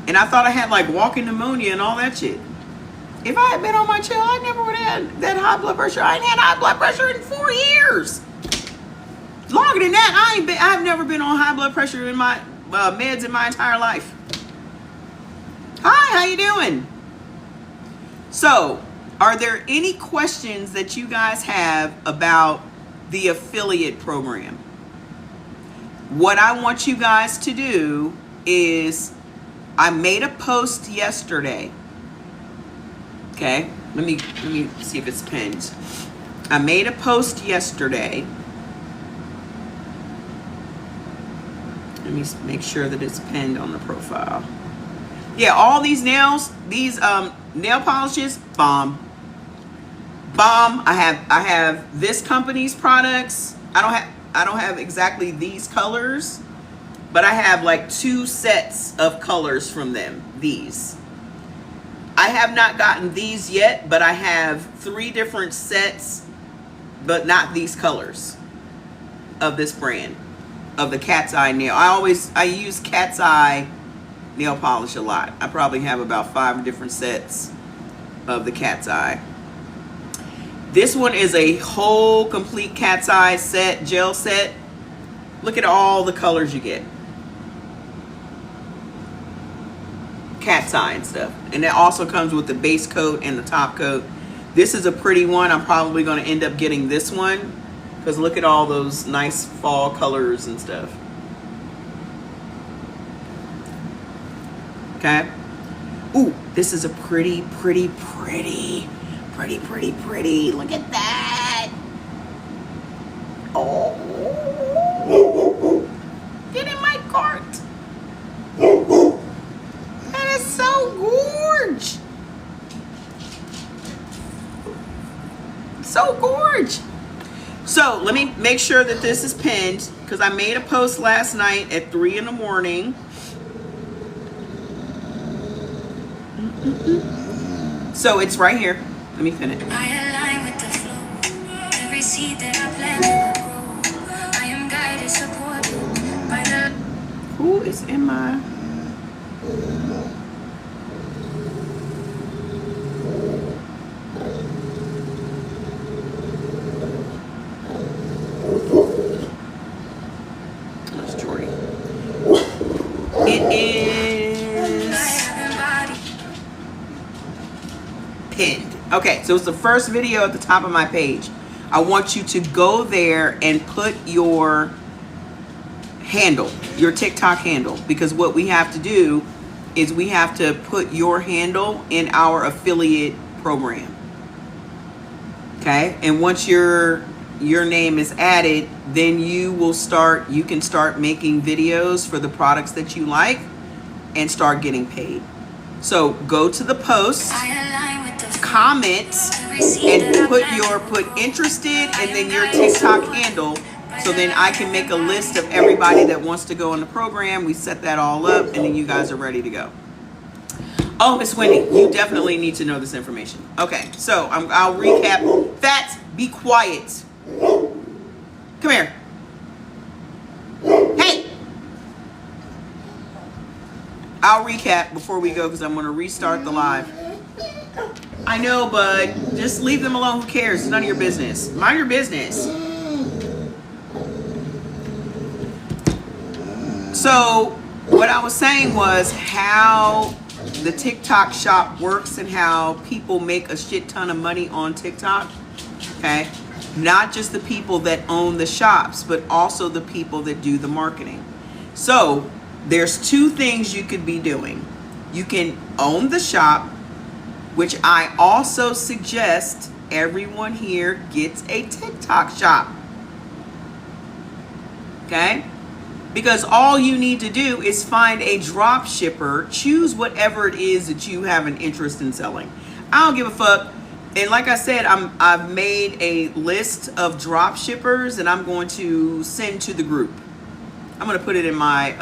And I thought I had like walking pneumonia and all that shit. If I had been on my chill, I never would have had that high blood pressure. I ain't had high blood pressure in 4 years. Longer than that, I've never been on high blood pressure in my meds in my entire life. Hi, how you doing? So, are there any questions that you guys have about the affiliate program? What I want you guys to do is, I made a post yesterday. Okay, let me see if it's pinned. I made a post yesterday. Let me make sure that it's pinned on the profile. Yeah, all these nails, these nail polishes, bomb. I have this company's products. I don't have exactly these colors, but I have like 2 sets of colors from them. These. I have not gotten these yet, but I have 3 different sets, but not these colors of this brand, of the Cat's Eye nail. I use Cat's Eye nail polish a lot. I probably have about 5 different sets of the Cat's Eye. This one is a whole complete Cat's Eye set, gel set. Look at all the colors you get. Cat's Eye and stuff. And it also comes with the base coat and the top coat. This is a pretty one. I'm probably going to end up getting this one because look at all those nice fall colors and stuff. Okay. Ooh, this is a pretty. Look at that. Oh. Get in my cart. That is so gorge. So gorge. So let me make sure that this is pinned because I made a post last night at 3 in the morning. So it's right here. Let me pin it. I align with the flow. Every seed that I plant will grow. I am guided, supported by the. Who is in my? That's Jordy. It is. Pinned. Okay, so it's the first video at the top of my page. I want you to go there and put your handle, your TikTok handle, because what we have to do is we have to put your handle in our affiliate program. Okay, and once your name is added, then you can start making videos for the products that you like and start getting paid. So go to the post, comment, and put interested and then your TikTok handle, so then I can make a list of everybody that wants to go in the program. We set that all up, and then you guys are ready to go. Oh, Miss Wendy, you definitely need to know this information. Okay, so I'll recap. Fats, be quiet. Come here. Hey! I'll recap before we go because I'm going to restart the live. I know, bud. Just leave them alone. Who cares? It's none of your business. Mind your business. So, what I was saying was how the TikTok shop works and how people make a shit ton of money on TikTok. Okay? Not just the people that own the shops, but also the people that do the marketing. So, there's two things you could be doing. You can own the shop, which I also suggest everyone here gets a TikTok shop. Okay? Because all you need to do is find a drop shipper, choose whatever it is that you have an interest in selling. I don't give a fuck. And like I said, I've made a list of drop shippers and I'm going to send to the group. I'm going to put it in my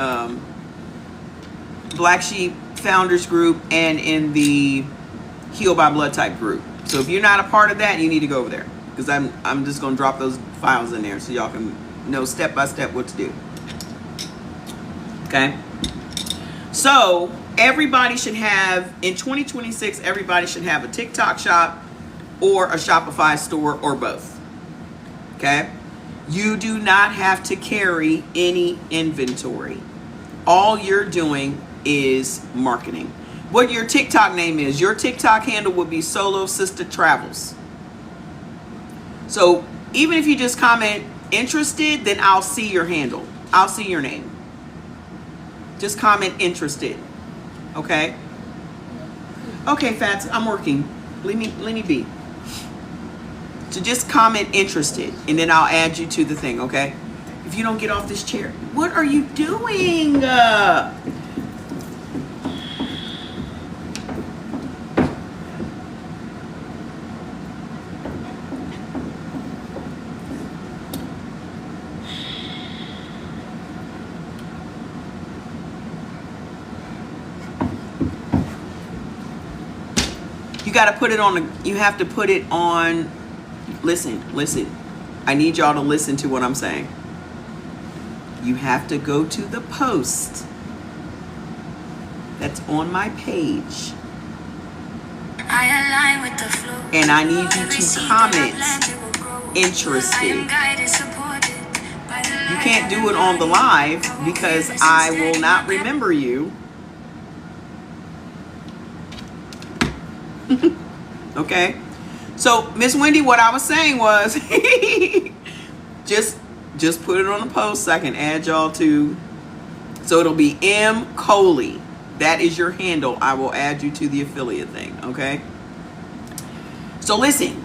Black Sheep Founders group and in the Heal by Blood type group. So if you're not a part of that, you need to go over there, because I'm just going to drop those files in there so y'all can know step by step what to do. Okay? So everybody should have, in 2026, everybody should have a TikTok shop or a Shopify store or both. Okay? You do not have to carry any inventory. All you're doing is marketing. What your TikTok name is, your TikTok handle would be Solo Sister Travels. So even if you just comment interested, then I'll see your handle. I'll see your name. Just comment interested. Okay? Okay, Fats, I'm working. Let me be. So just comment interested, and then I'll add you to the thing, okay? If you don't get off this chair, what are you doing? You got to put it on, you have to put it on, listen. I need y'all to listen to what I'm saying. You have to go to the post that's on my page. And I need you to comment interested. You can't do it on the live because I will not remember you. Okay, so Miss Wendy, what I was saying was just put it on the post so I can add y'all to. So it'll be M. Coley. That is your handle. I will add you to the affiliate thing. Okay. So listen,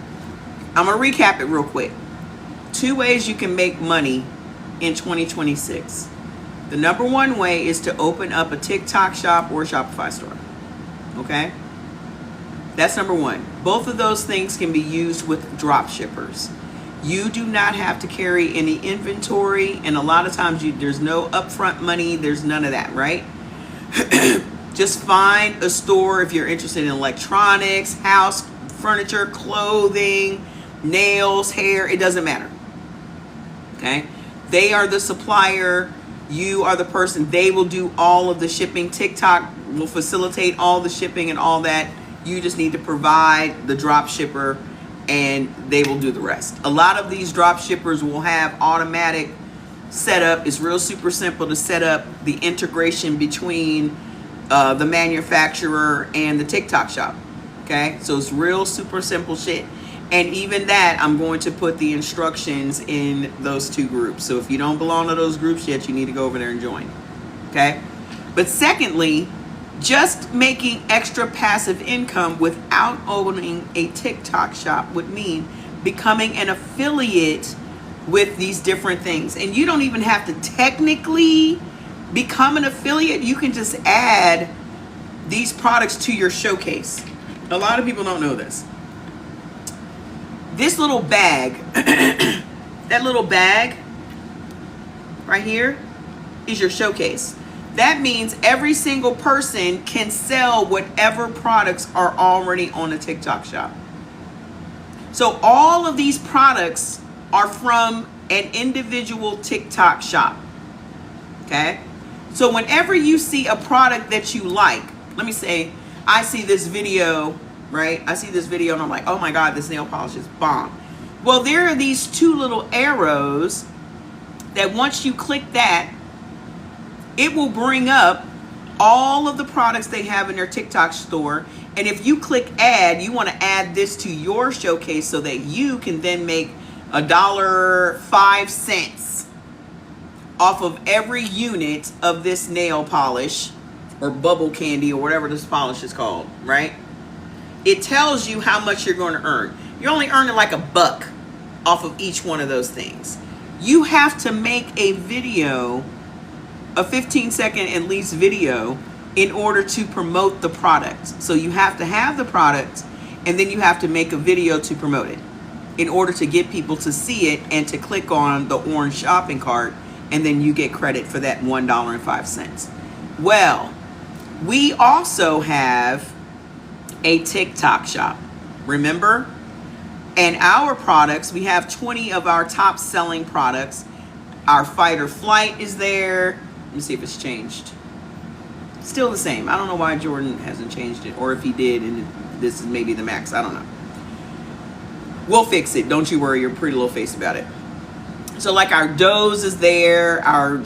I'm gonna recap it real quick. 2 ways you can make money in 2026. The number one way is to open up a TikTok shop or a Shopify store. Okay. That's number one. Both of those things can be used with drop shippers. You do not have to carry any inventory, and a lot of times there's no upfront money. There's none of that, right? Just find a store if you're interested in electronics, house furniture, clothing, nails, hair. It doesn't matter. Okay? They are the supplier. You are the person. They will do all of the shipping. TikTok will facilitate all the shipping and all that. You just need to provide the drop shipper and they will do the rest. A lot of these drop shippers will have automatic setup. It's real super simple to set up the integration between the manufacturer and the TikTok shop. Okay, so it's real super simple shit. And even that, I'm going to put the instructions in those 2 groups. So if you don't belong to those groups yet, you need to go over there and join. Okay? But secondly, just making extra passive income without owning a TikTok shop would mean becoming an affiliate with these different things. And you don't even have to technically become an affiliate. You can just add these products to your showcase. A lot of people don't know this. This little bag, that little bag right here is your showcase. That means every single person can sell whatever products are already on the TikTok shop. So all of these products are from an individual TikTok shop. Okay? So whenever you see a product that you like, let me say, I see this video, right? I see this video and I'm like, oh my God, this nail polish is bomb. Well, there are these 2 little arrows that once you click that, it will bring up all of the products they have in their TikTok store. And if you click add, you want to add this to your showcase so that you can then make $1.05 off of every unit of this nail polish or bubble candy or whatever this polish is called, right? It tells you how much you're going to earn. You're only earning like $1 off of each one of those things. You have to make a video, a 15-second at least video, in order to promote the product. So you have to have the product and then you have to make a video to promote it in order to get people to see it and to click on the orange shopping cart, and then you get credit for that $1.05. Well, we also have a TikTok shop, remember? And our products, we have 20 of our top selling products. Our Fight or Flight is there. Let me see if it's changed. Still the same. I don't know why Jordan hasn't changed it, or if he did and this is maybe the max. I don't know. We'll fix it. Don't you worry your pretty little face about it. So like our Doze is there, our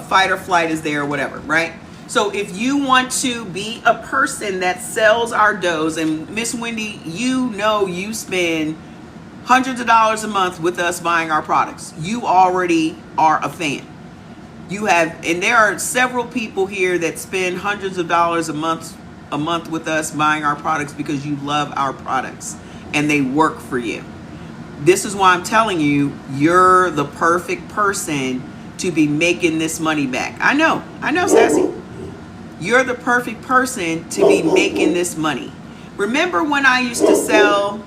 Fight or Flight is there, whatever, right? So if you want to be a person that sells our Doze, and Miss Wendy, you know you spend hundreds of dollars a month with us buying our products. You already are a fan. You have, and there are several people here that spend hundreds of dollars a month with us buying our products because you love our products and they work for you. This is why I'm telling you, you're the perfect person to be making this money back. I know, Sassy. You're the perfect person to be making this money. Remember when I used to sell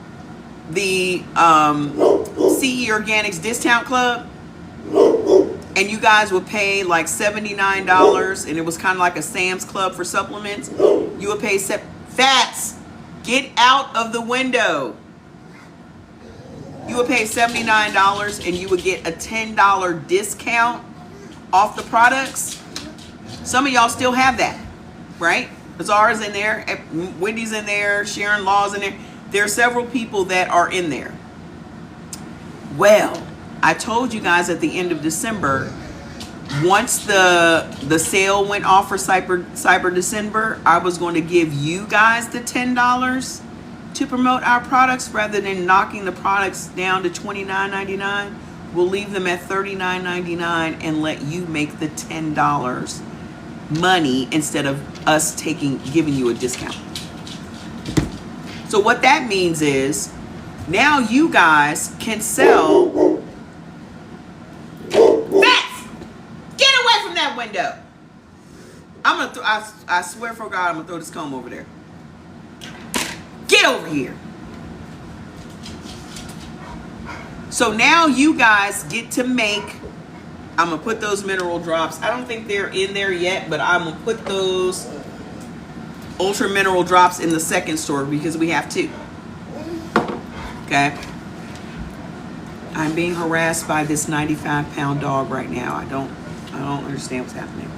the CE Organics Discount Club? And you guys would pay like $79 and it was kind of like a Sam's Club for supplements. You would pay Fats, get out of the window. You would pay $79 and you would get a $10 discount off the products. Some of y'all still have that, right? Zara's in there, Wendy's in there, Sharon Law's in there. There are several people that are in there. Well, I told you guys at the end of December, once the sale went off for Cyber December, I was going to give you guys the $10 to promote our products rather than knocking the products down to $29.99. We'll leave them at $39.99 and let you make the $10 money instead of us giving you a discount. So what that means is now you guys can sell. Beth, get away from that window. I'm gonna I swear for God, I'm gonna throw this comb over there. Get over here. So now you guys get to make, I'm gonna put those mineral drops. I don't think they're in there yet, but I'm gonna put those ultra mineral drops in the second store because we have two. Okay. I'm being harassed by this 95-pound dog right now. I don't understand what's happening.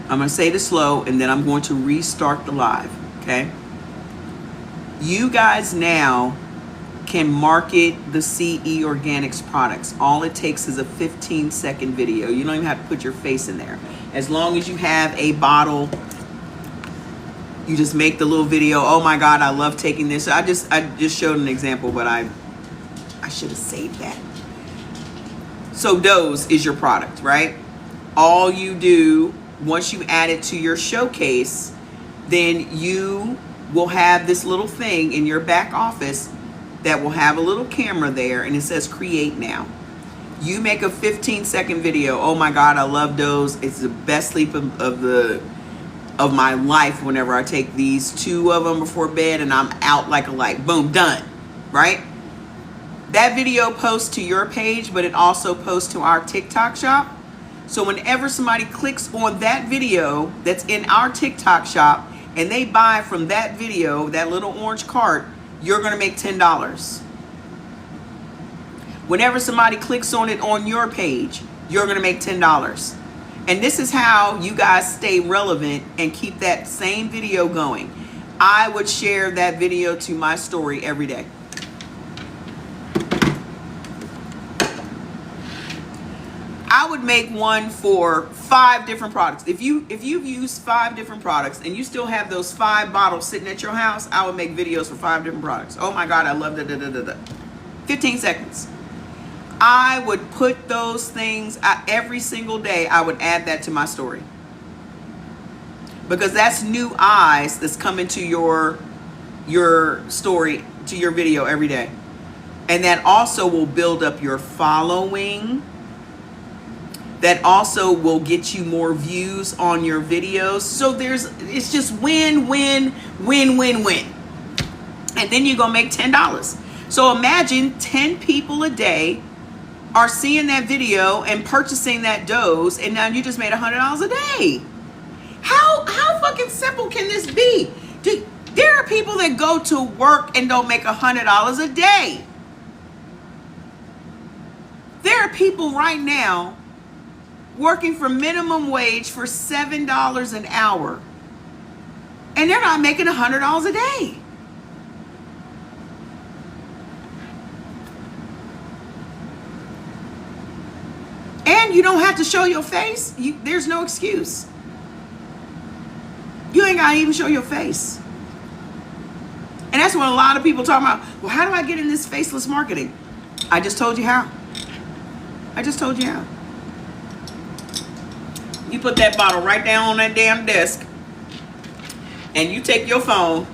I'm gonna say this slow and then I'm going to restart the live. Okay. You guys now can market the CE Organics products. All it takes is a 15-second video. You don't even have to put your face in there. As long as you have a bottle You just make the little video. Oh my God, I love taking this. I just showed an example, but I should have saved that. So Doze is your product, right? All you do, once you add it to your showcase, then you will have this little thing in your back office that will have a little camera there, and it says create now. You make a 15-second video. Oh my God, I love Doze. It's the best sleep of my life whenever I take these 2 of them before bed and I'm out like a light. Boom, done, right? That video posts to your page, but it also posts to our TikTok shop. So whenever somebody clicks on that video that's in our TikTok shop and they buy from that video, that little orange cart, you're gonna make $10. Whenever somebody clicks on it on your page, you're gonna make $10. And this is how you guys stay relevant and keep that same video going. I would share that video to my story every day. I would make one for 5 different products. If you've used 5 different products and you still have those 5 bottles sitting at your house, I would make videos for 5 different products. Oh my God, I love that. 15 seconds. I would put those things every single day. I would add that to my story, because that's new eyes that's coming to your story, to your video every day. And that also will build up your following. That also will get you more views on your videos. So it's just win, win, win, win, win. And then you're gonna make $10. So imagine 10 people a day are seeing that video and purchasing that Doze, and now you just made $100 a day. How fucking simple can this be? Dude, there are people that go to work and don't make $100 a day. There are people right now working for minimum wage for $7 an hour, and they're not making $100 a day. And you don't have to show your face. There's no excuse. You ain't gotta even show your face. And that's what a lot of people talk about. Well, how do I get in this faceless marketing? I just told you how. I just told you how. You put that bottle right down on that damn desk, and you take your phone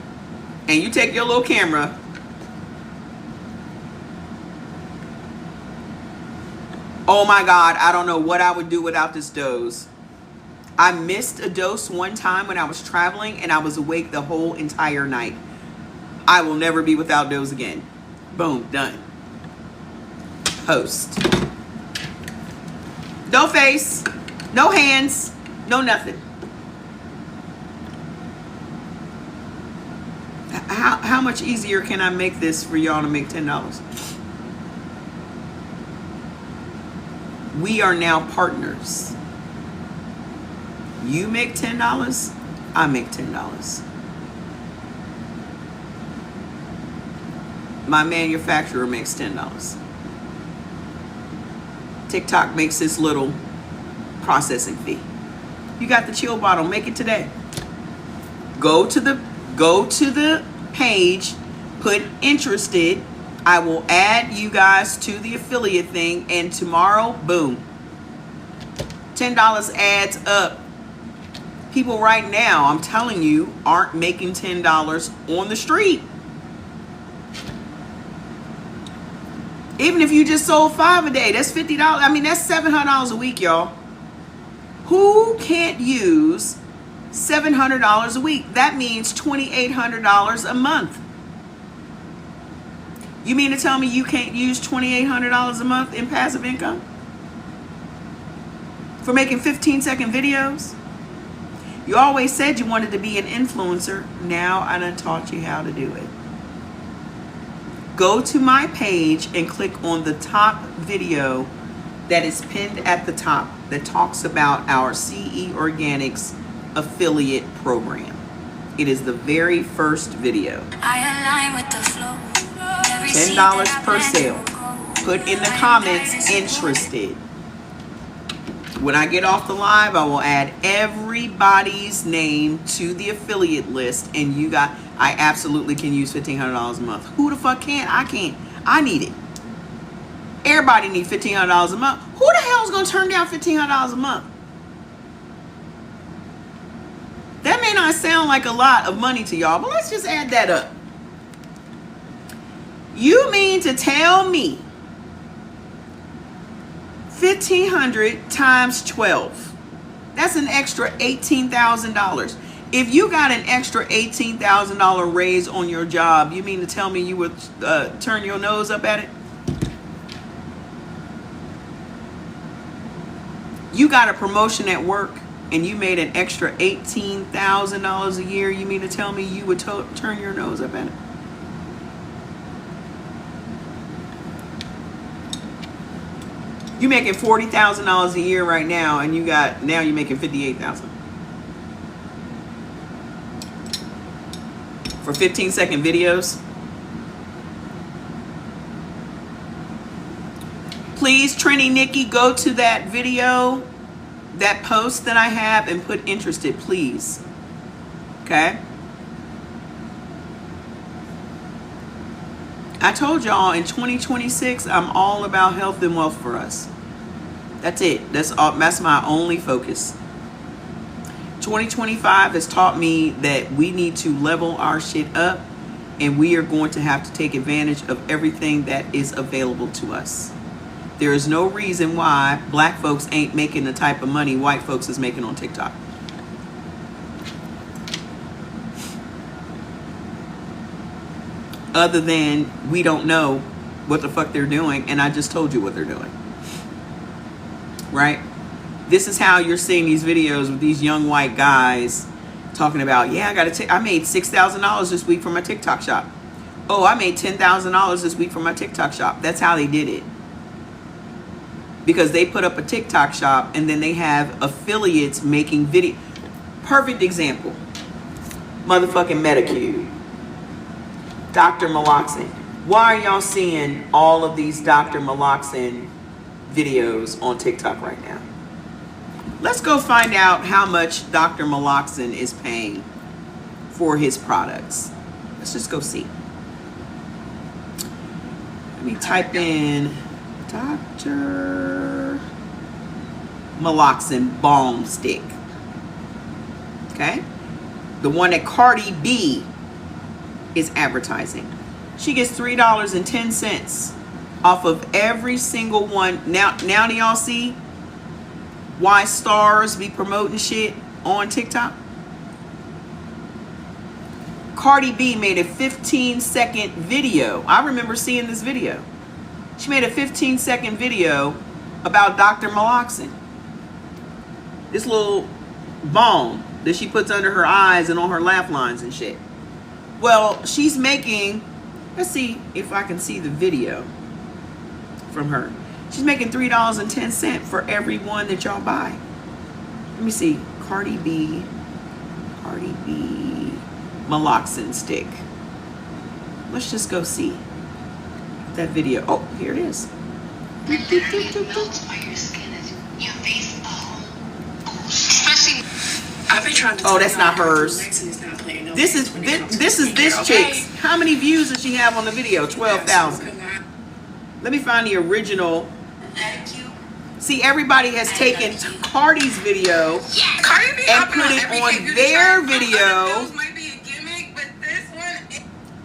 and you take your little camera. Oh my God, I don't know what I would do without this Doze. I missed a dose one time when I was traveling and I was awake the whole entire night. I will never be without Doze again. Boom, done. Post. No face, no hands, no nothing. How much easier can I make this for y'all to make $10? We are now partners. You make $10, I make $10. My manufacturer makes $10. TikTok makes this little processing fee. You got the chill bottle, make it today. Go to the page, put interested. I will add you guys to the affiliate thing, and tomorrow, boom, $10 adds up. People right now, I'm telling you, aren't making $10 on the street. Even if you just sold 5 a day, that's $50. I mean, that's $700 a week, y'all. Who can't use $700 a week? That means $2,800 a month. You mean to tell me you can't use $2,800 a month in passive income for making 15-second videos? You always said you wanted to be an influencer. Now I done taught you how to do it. Go to my page and click on the top video that is pinned at the top that talks about our CE Organics affiliate program. It is the very first video. I align with the flow. $10 per sale. Put in the comments interested. When I get off the live, I will add everybody's name to the affiliate list, and I absolutely can use $1,500 a month. Who the fuck can't? I can't. I need it. Everybody needs $1,500 a month. Who the hell is going to turn down $1,500 a month? That may not sound like a lot of money to y'all, but let's just add that up. You mean to tell me 1,500 times 12? That's an extra $18,000. If you got an extra $18,000 raise on your job, you mean to tell me you would turn your nose up at it? You got a promotion at work and you made an extra $18,000 a year. You mean to tell me you would turn your nose up at it? You making $40,000 a year right now, and now you're making $58,000 for 15-second videos. Please, Trini, Nikki, go to that video, that post that I have, and put interested, please. Okay? I told y'all in 2026, I'm all about health and wealth for us. That's it. That's my only focus. 2025 has taught me that we need to level our shit up, and we are going to have to take advantage of everything that is available to us. There is no reason why black folks ain't making the type of money white folks is making on TikTok. Other than we don't know what the fuck they're doing, and I just told you what they're doing. Right? This is how you're seeing these videos with these young white guys talking about, yeah, I made $6,000 this week from my TikTok shop. Oh, I made $10,000 this week from my TikTok shop. That's how they did it. Because they put up a TikTok shop and then they have affiliates making video. Perfect example. Motherfucking Medicube. Dr. Maloxin. Why are y'all seeing all of these Dr. Maloxin videos on TikTok right now? Let's go find out how much Dr. Maloxin is paying for his products. Let's just go see. Let me type in Dr. Maloxin balm stick. Okay? The one that Cardi B is advertising. She gets $3.10 off of every single one. Now do y'all see why stars be promoting shit on TikTok? Cardi B made a 15-second video. I remember seeing this video. She made a 15-second video about Dr. Maloxin. This little balm that she puts under her eyes and on her laugh lines and shit. Well, she's making, let's see if I can see the video from her. She's making $3.10 for every one that y'all buy. Let me see. Cardi B Maloxin stick. Let's just go see that video. Oh, here it is. I've been trying to. Oh, that's not hers. This is this chick's. How many views does she have on the video? 12,000. Let me find the original. See, everybody has taken Cardi's video and put it on their video.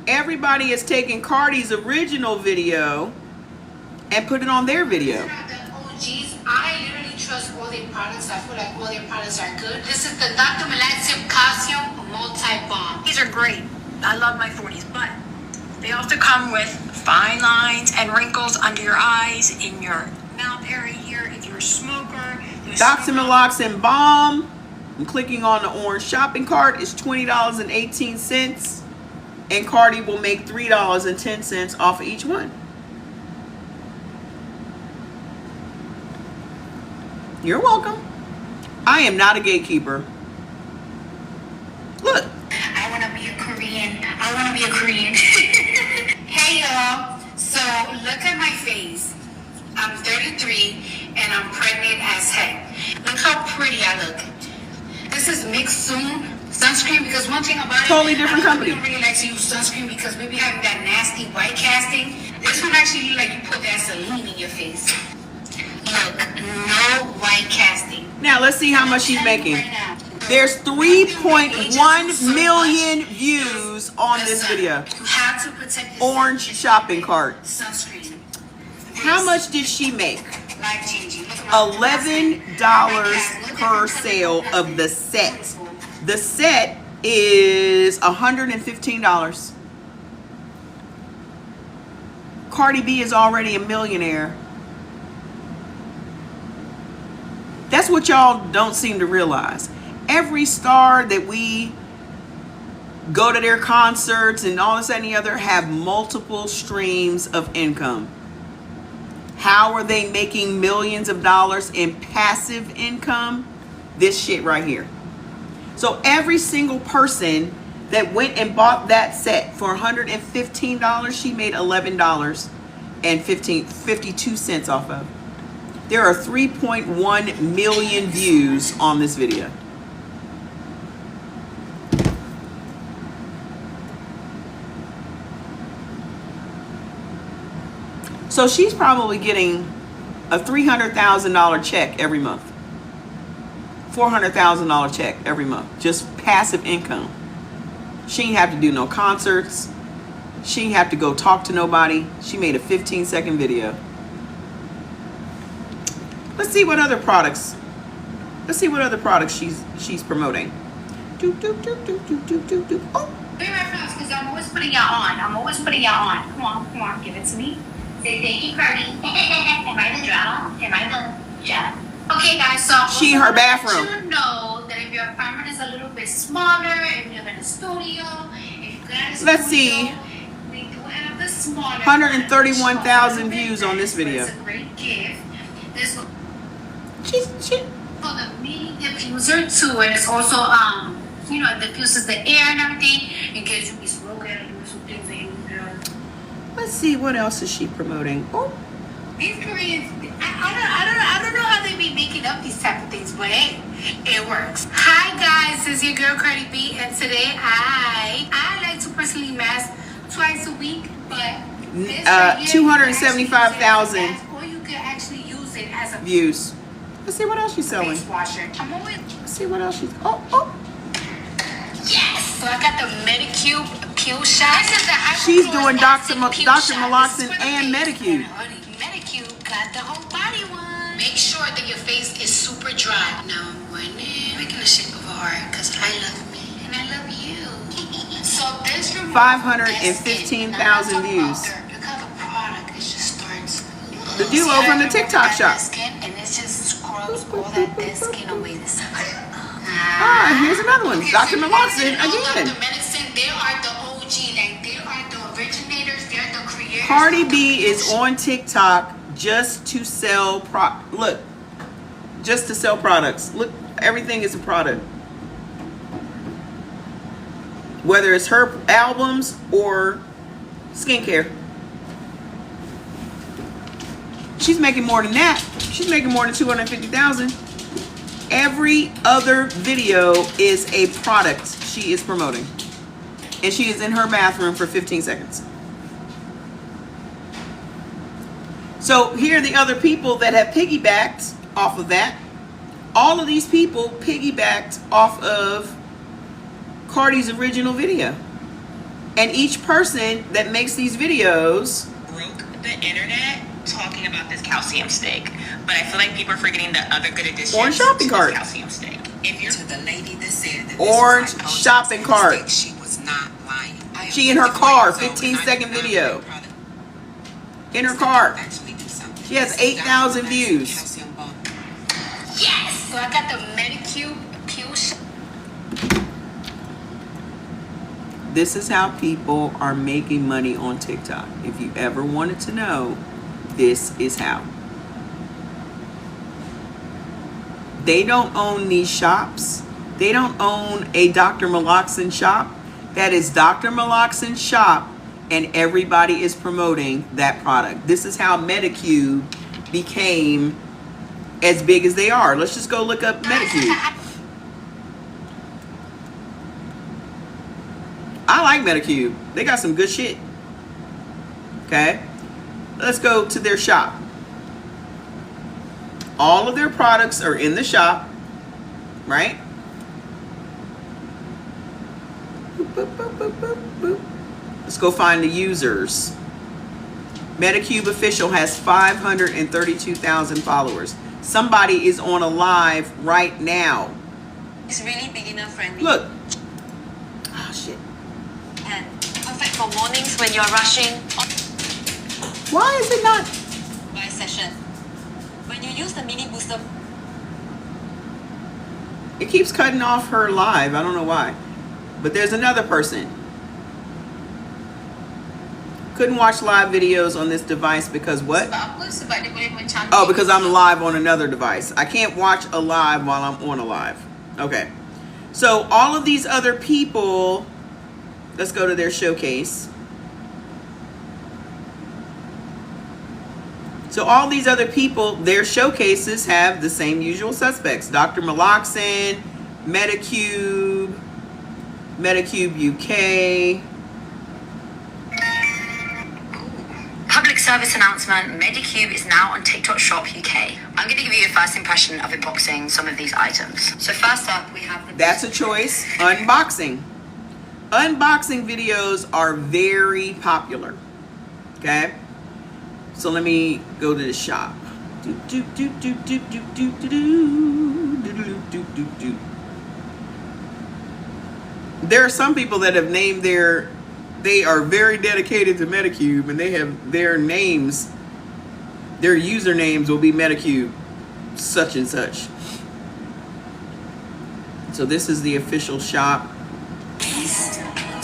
Everybody has taken Cardi's original video and put it on their video. I literally trust all their products. I feel like all their products are good. This is the Dr. Maloxin Calcium Multi-Balm. These are great. I love my 40s, but they also come with fine lines and wrinkles under your eyes, in your mouth area here. If you're a smoker, Dr. Maloxin Balm. I'm clicking on the orange shopping cart. It's $20.18. And Cardi will make $3.10 off of each one. You're welcome. I am not a gatekeeper. Look. I want to be a Korean. Hey, y'all. So, look at my face. I'm 33 and I'm pregnant as heck. Look how pretty I look. This is Mixsoon sunscreen because one thing about Totally it, different company. We don't really like to use sunscreen because we be having that nasty white casting. This one actually look like you put Vaseline in your face. Look, no white casting. Now let's see how much she's making. Right now. There's 3.1 million views on this video. You have to protect yourself. Orange shopping cart. Sunscreen. How much did she make? Life changing. $11 per sale of the set. The set is $115. Cardi B is already a millionaire. That's what y'all don't seem to realize. Every star that we go to their concerts and all this and the other have multiple streams of income. How are they making millions of dollars in passive income? This shit right here. So every single person that went and bought that set for $115, she made $11 and 52 cents off of. There are 3.1 million views on this video. So she's probably getting a $300,000 check every month. $400,000 check every month. Just passive income. She didn't have to do no concerts. She didn't have to go talk to nobody. She made a 15-second video. Let's see what other products. Let's see what other products she's promoting. Oh. Be right back, because I'm always putting y'all on. I'm always putting y'all on. Come on, give it to me. Say thank you, Cardi. Am I the drama? Am I the yeah? Okay, guys. So She in her bathroom. You know that if your apartment is a little bit smaller, if you live in a studio, if you got a studio, Let's see. we do have the smaller. 131,000 views on this video. It's a great gift. This will She for the mini diffuser too, and it's also you know, it diffuses the air and everything in case you be smoking and doing some things that you Let's see what else is she promoting. Oh, These Koreans, I don't know how they be making up these type of things, but hey, it works. Hi guys, it's your girl Cardi B, and today I like to personally mask twice a week, but this right here, 275,000 you can actually use it as a mask, or you can actually use it as a views. Let's see what else she's selling. face washer. I'm always Let's see what else she's. Oh. yes. So I got the Medicube Peel Shot. This is the She's doing Dr. Peel Dr. Shot. Meloxin This is for the and face. Medicube. Medicube got the whole body one. Make sure that your face is super dry. Now, when making a shape of a heart, because I love me and I love you. So this removes 515,000 views. Look how the product it just starts. The duo from the TikTok shop. Skin, and it just scrubs all that dead skin away. This Here's another one. Dr. Meloxin again. The medicine, they are the OG, like they are the originators, they're the creators. Cardi B is on TikTok just to sell just to sell products. Look, everything is a product. Whether it's her albums or skincare. She's making more than that. She's making more than 250,000. Every other video is a product she is promoting. And she is in her bathroom for 15 seconds. So here are the other people that have piggybacked off of that. All of these people piggybacked off of Cardi's original video. And each person that makes these videos broke the internet talking about this calcium stick, but I feel like people are forgetting the other good additions Orange shopping to cart. this calcium stick. If you're To the lady that said that Orange this was like shopping Botox cart. mistake, she was not lying. I am She in her 54 car, years old, 15 and I second do not video. like product in her car. actually do something. She has 8,000 That's views. calcium bone. Yes! So I got the Medicube Peel Shot. This is how people are making money on TikTok. If you ever wanted to know, this is how. They don't own these shops. They don't own a Dr. Meloxin shop. That is Dr. Meloxin's shop, and everybody is promoting that product. This is how Medicube became as big as they are. Let's just go look up Medicube. I like Medicube. They got some good shit. Okay. Let's go to their shop. All of their products are in the shop, right? Boop, boop, boop, boop, boop, boop. Let's go find the users. Medicube Official has 532,000 followers. Somebody is on a live right now. It's really beginner friendly. Look. Oh, shit. And perfect for mornings when you're rushing Why is it not? by session. When you use the mini booster, It keeps cutting off her live. I don't know why. But there's another person. Couldn't watch live videos on this device because what? Oh, because I'm live on another device. I can't watch a live while I'm on a live. Okay. So all of these other people, let's go to their showcase. So all these other people, their showcases have the same usual suspects. Dr. Meloxin, Medicube, Medicube UK. Public service announcement, Medicube is now on TikTok Shop UK. I'm going to give you a first impression of unboxing some of these items. So first up, we have the... That's a choice. Unboxing. Unboxing videos are very popular. Okay? So let me go to the shop. There are some people that have named they are very dedicated to Medicube, and they have their names, their usernames will be Medicube such and such. So this is the official shop.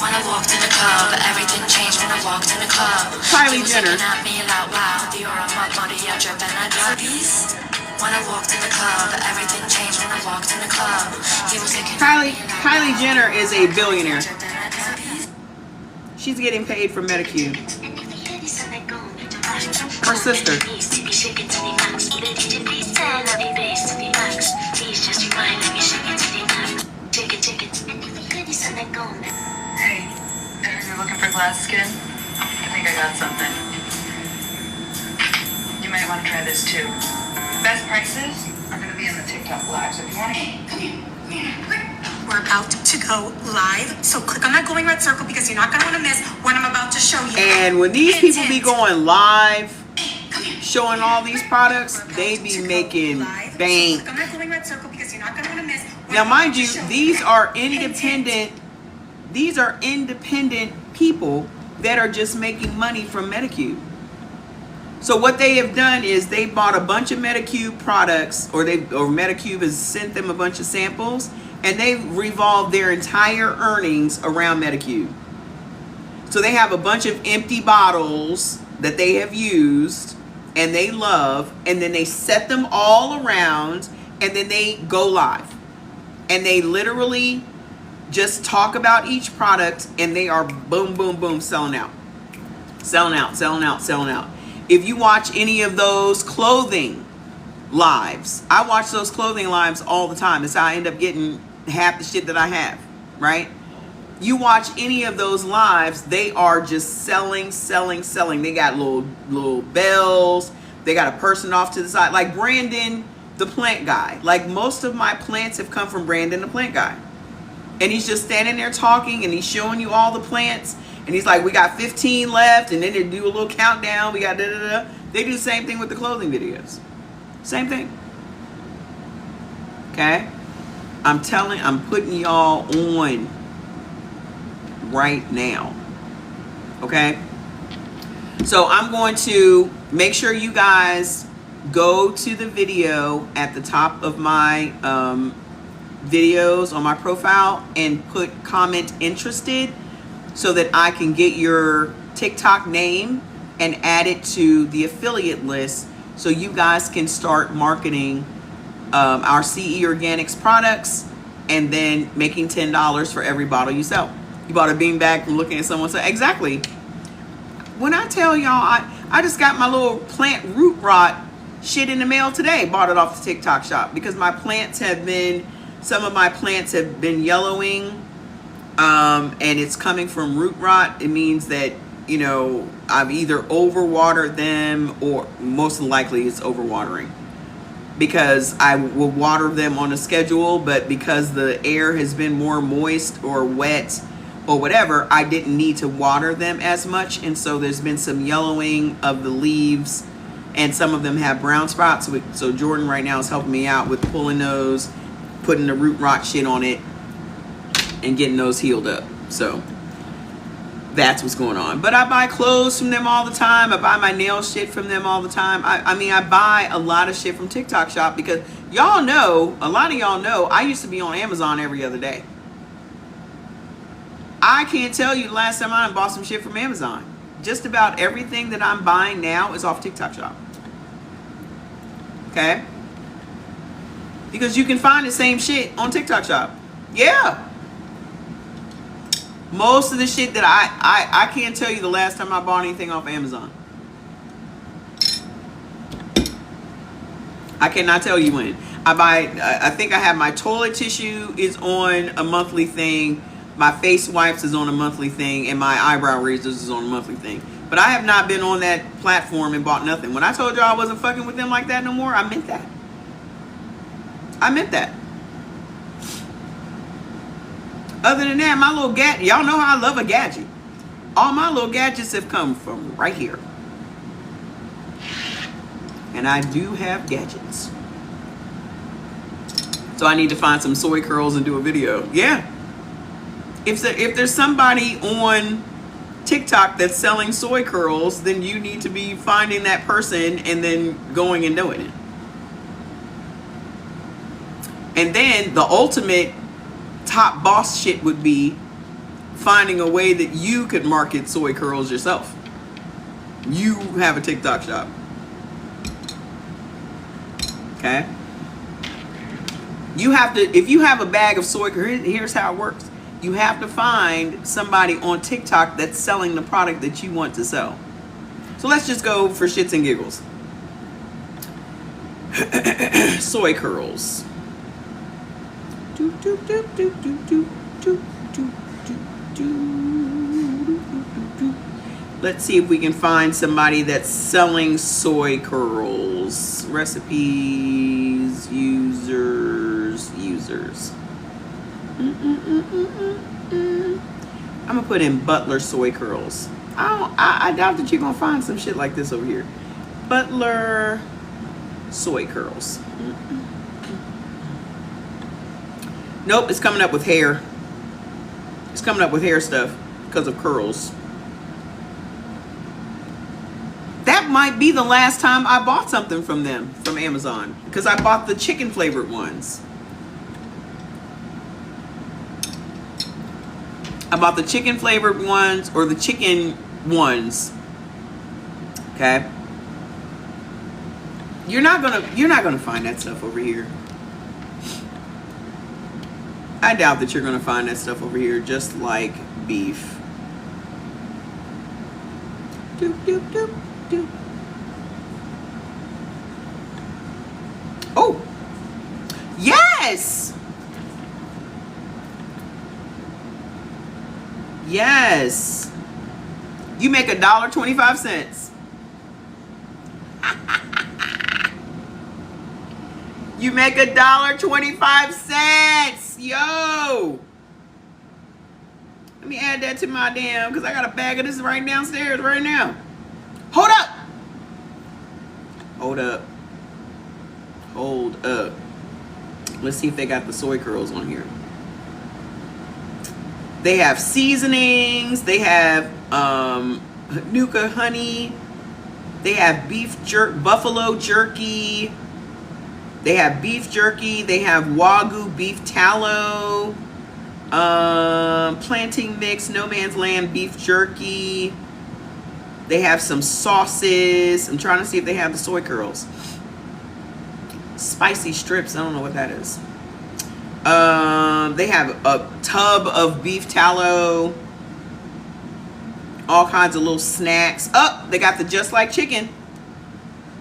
When I walked in the club, everything changed when I walked in the club. Kylie Jenner. Looking at me loud, wow, the aura of my body, I drip and I drop. When I walked in the club, everything changed when I walked in the club. He was looking Kylie Jenner is a billionaire. She's getting paid for Medicube. Her sister. Hey, I heard you're looking for glass skin. I think I got something. You might want to try this too. Best prices are going to be in the TikTok live, so if you want to... We're about to go live, so click on that glowing red circle because you're not going to want to miss what I'm about to show you. And when these people be going live, showing all these products, they be making bank. Click on that glowing red circle because you're not going to want to miss what Now, I'm mind about to you, show these are independent. These are independent people that are just making money from Medicube. So what they have done is they bought a bunch of Medicube products, or Medicube has sent them a bunch of samples, and they've revolved their entire earnings around Medicube. So they have a bunch of empty bottles that they have used and they love, and then they set them all around, and then they go live. And they literally just talk about each product, and they are boom, boom, boom, selling out. Selling out, selling out, selling out. If you watch any of those clothing lives, I watch those clothing lives all the time. It's how I end up getting half the shit that I have, right? You watch any of those lives, they are just selling, selling, selling. They got little bells. They got a person off to the side. Like Brandon, the plant guy. Like most of my plants have come from Brandon, the plant guy. And he's just standing there talking, and he's showing you all the plants. And he's like, we got 15 left. And then they do a little countdown. We got da-da-da. They do the same thing with the clothing videos. Same thing. Okay? I'm putting y'all on right now. Okay? So I'm going to make sure you guys go to the video at the top of my videos on my profile and put comment interested so that I can get your TikTok name and add it to the affiliate list so you guys can start marketing our CE Organics products and then making $10 for every bottle you sell. You bought a beanbag from looking at someone say, exactly. When I tell y'all, I just got my little plant root rot shit in the mail today. Bought it off the TikTok shop because my plants have been, some of my plants have been yellowing, and it's coming from root rot. It means that, you know, I've either overwatered them, or most likely it's overwatering, because I will water them on a schedule, but because the air has been more moist or wet or whatever, I didn't need to water them as much, and so there's been some yellowing of the leaves, and some of them have brown spots. So Jordan right now is helping me out with pulling those, putting the root rot shit on it, and getting those healed up. So that's what's going on. But I buy clothes from them all the time. I buy my nail shit from them all the time. I mean, I buy a lot of shit from TikTok shop because y'all know, a lot of y'all know, I used to be on Amazon every other day. I can't tell you the last time I bought some shit from Amazon. Just about everything that I'm buying now is off TikTok shop. Okay? Because you can find the same shit on TikTok shop. Yeah. Most of the shit that I can't tell you the last time I bought anything off Amazon. I cannot tell you when. I think I have my toilet tissue is on a monthly thing. My face wipes is on a monthly thing, and my eyebrow razors is on a monthly thing. But I have not been on that platform and bought nothing. When I told y'all I wasn't fucking with them like that no more, I meant that. I meant that. Other than that, my little gadget, y'all know how I love a gadget. All my little gadgets have come from right here. And I do have gadgets. So I need to find some soy curls and do a video. Yeah. If there's somebody on TikTok that's selling soy curls, then you need to be finding that person and then going and doing it. And then the ultimate top boss shit would be finding a way that you could market soy curls yourself. You have a TikTok shop. Okay? You have to, if you have a bag of soy curls, here's how it works. You have to find somebody on TikTok that's selling the product that you want to sell. So let's just go for shits and giggles. Soy curls. Let's see if we can find somebody that's selling soy curls. Recipes, users. I'm gonna put in Butler soy curls. I doubt that you're gonna find some shit like this over here. Butler soy curls. Nope, it's coming up with hair. It's coming up with hair stuff because of curls. That might be the last time I bought something from them, from Amazon, because I bought the chicken flavored ones. I bought the chicken flavored ones, or the chicken ones. Okay. You're not gonna find that stuff over here. I doubt that you're gonna find that stuff over here, just like beef. Doop, doop, doop, doop. Oh, yes. Yes. You make $1.25. You make $1.25. Yo. Let me add that to my damn, because I got a bag of this right downstairs right now. Hold up. Hold up. Hold up. Let's see if they got the soy curls on here. They have seasonings. They have Nuka honey. They have buffalo jerky. They have beef jerky. They have Wagyu beef tallow. Planting mix, no man's land beef jerky. They have some sauces. I'm trying to see if they have the soy curls. Spicy strips. I don't know what that is. They have a tub of beef tallow. All kinds of little snacks. Oh, they got the Just Like Chicken.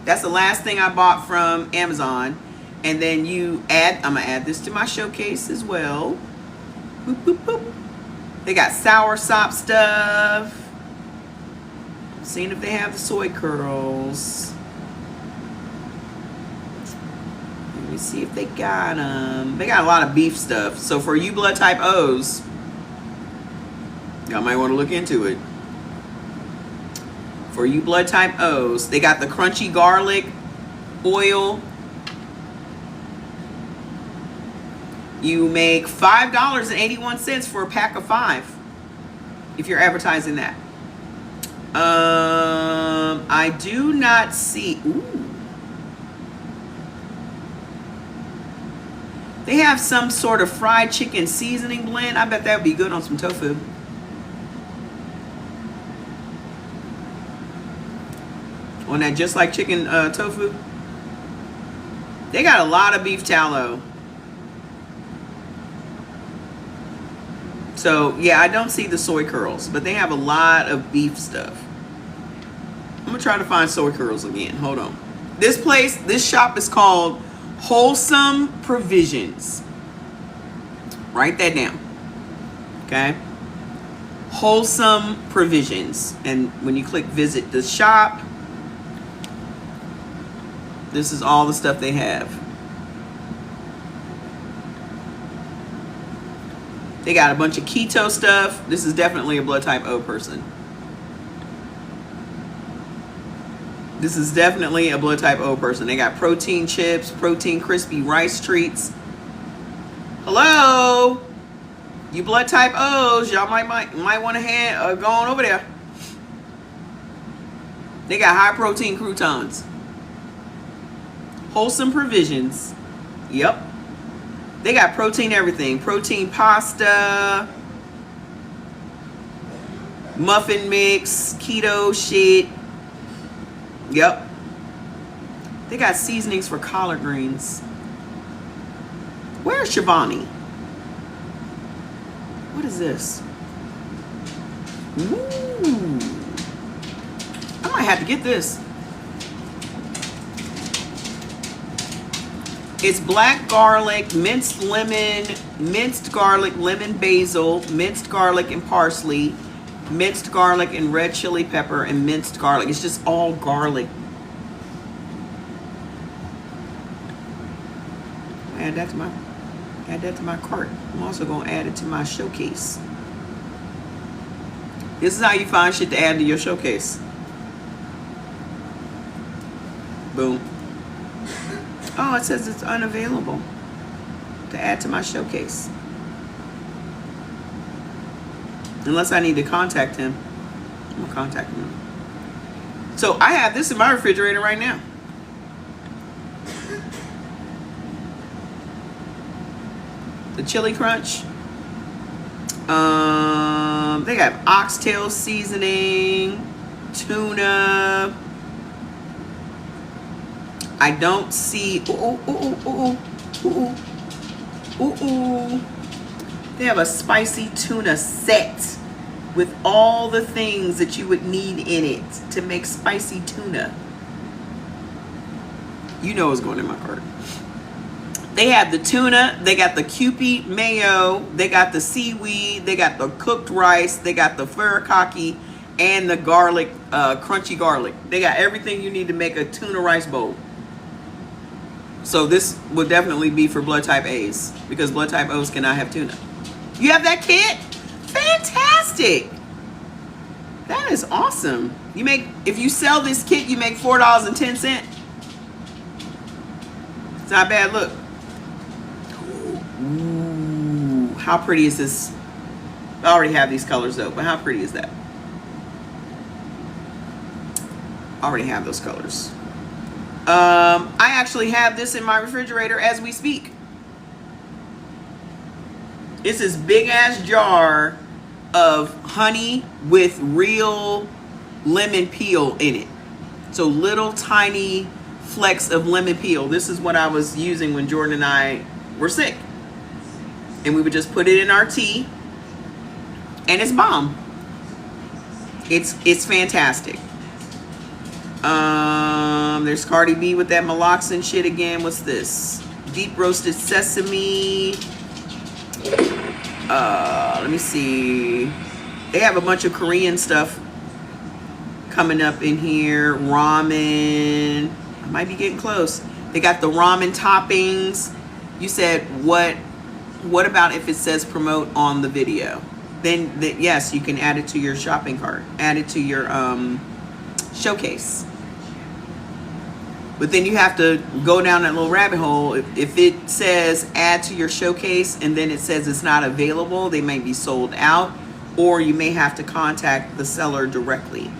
That's the last thing I bought from Amazon. And then you add, I'm gonna add this to my showcase as well. Boop, boop, boop. They got sour sop stuff. Seeing if they have the soy curls. Let me see if they got them. They got a lot of beef stuff. So for you blood type O's, y'all might want to look into it. For you blood type O's, they got the crunchy garlic oil. You make $5.81 for a pack of 5 if you're advertising that. I do not see. Ooh. They have some sort of fried chicken seasoning blend. I bet that would be good on some tofu. On that just like chicken tofu. They got a lot of beef tallow. So, yeah, I don't see the soy curls, but they have a lot of beef stuff. I'm going to try to find soy curls again. Hold on. This shop is called Wholesome Provisions. Write that down. Okay? Wholesome Provisions. And when you click visit the shop, this is all the stuff they have. They got a bunch of keto stuff. This is definitely a blood type O person. This is definitely a blood type O person. They got protein chips, protein crispy rice treats. Hello? You blood type O's, y'all might want to go on over there. They got high protein croutons. Wholesome Provisions. Yep. They got protein everything. Protein pasta, muffin mix, keto shit. Yep. They got seasonings for collard greens. Where's Shivani? What is this? Ooh. I might have to get this. It's black garlic, minced lemon, minced garlic, lemon basil, minced garlic and parsley, minced garlic and red chili pepper, and minced garlic. It's just all garlic. Add that to my cart. I'm also gonna add it to my showcase. This is how you find shit to add to your showcase. Boom. Oh, it says it's unavailable to add to my showcase. Unless I need to contact him. I'm gonna contact him. So I have this in my refrigerator right now. The chili crunch. They got oxtail seasoning, tuna. I don't see. They have a spicy tuna set with all the things that you would need in it to make spicy tuna. You know what's going in my cart. They have the tuna. They got the Kewpie mayo. They got the seaweed. They got the cooked rice. They got the furikake and the garlic, crunchy garlic. They got everything you need to make a tuna rice bowl. So this would definitely be for blood type A's because blood type O's cannot have tuna. You have that kit? Fantastic. That is awesome. If you sell this kit, you make $4.10. It's not a bad look. Ooh, how pretty is this? I already have these colors though, but how pretty is that? I already have those colors. I actually have this in my refrigerator as we speak. It's this big ass jar of honey with real lemon peel in it. So little tiny flecks of lemon peel. This is what I was using when Jordan and I were sick. And we would just put it in our tea. And it's bomb. It's fantastic. There's Cardi B with that Meloxin shit again. What's this? Deep roasted sesame. Let me see. They have a bunch of Korean stuff coming up in here. Ramen. I might be getting close. They got the ramen toppings. You said what about if it says promote on the video? Then yes, you can add it to your shopping cart. Add it to your showcase. But then you have to go down that little rabbit hole. If it says add to your showcase and then it says it's not available, they may be sold out, or you may have to contact the seller directly.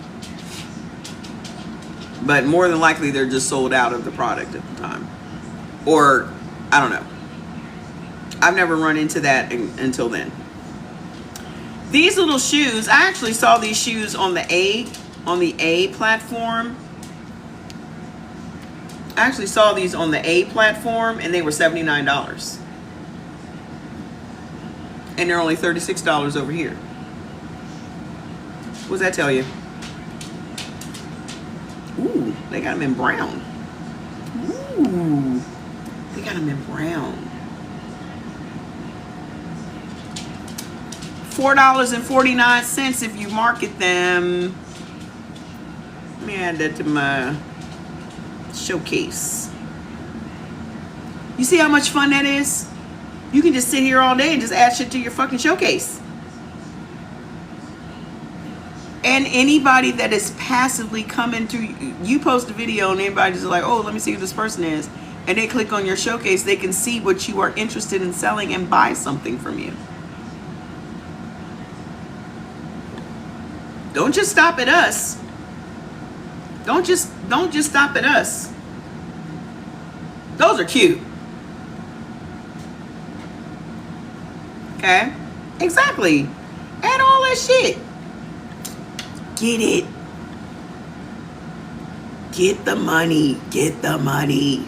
But more than likely, they're just sold out of the product at the time. Or, I don't know. I've never run into that until then. These little shoes, I actually saw these shoes on the A platform. I actually saw these on the A platform and they were $79. And they're only $36 over here. What does that tell you? Ooh, they got them in brown. Ooh, they got them in brown. $4.49 if you market them. Let me add that to my showcase. You see how much fun that is? You can just sit here all day and just add shit to your fucking showcase. And anybody that is passively coming through, you post a video and anybody's like, oh, let me see who this person is, and they click on your showcase, they can see what you are interested in selling and buy something from you. Don't just stop at us. Don't just stop at us. Those are cute. Okay? Exactly. Add all that shit. Get it. Get the money. Get the money.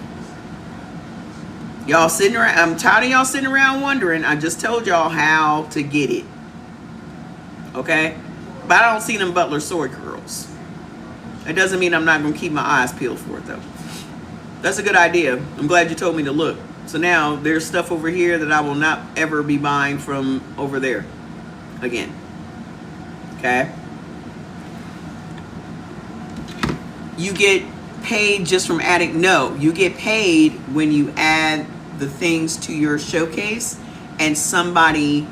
Y'all sitting around, I'm tired of y'all sitting around wondering. I just told y'all how to get it. Okay? But I don't see them Butler sword curls. It doesn't mean I'm not going to keep my eyes peeled for it, though. That's a good idea. I'm glad you told me to look. So now there's stuff over here that I will not ever be buying from over there again. Okay? You get paid just from adding. No, you get paid when you add the things to your showcase and somebody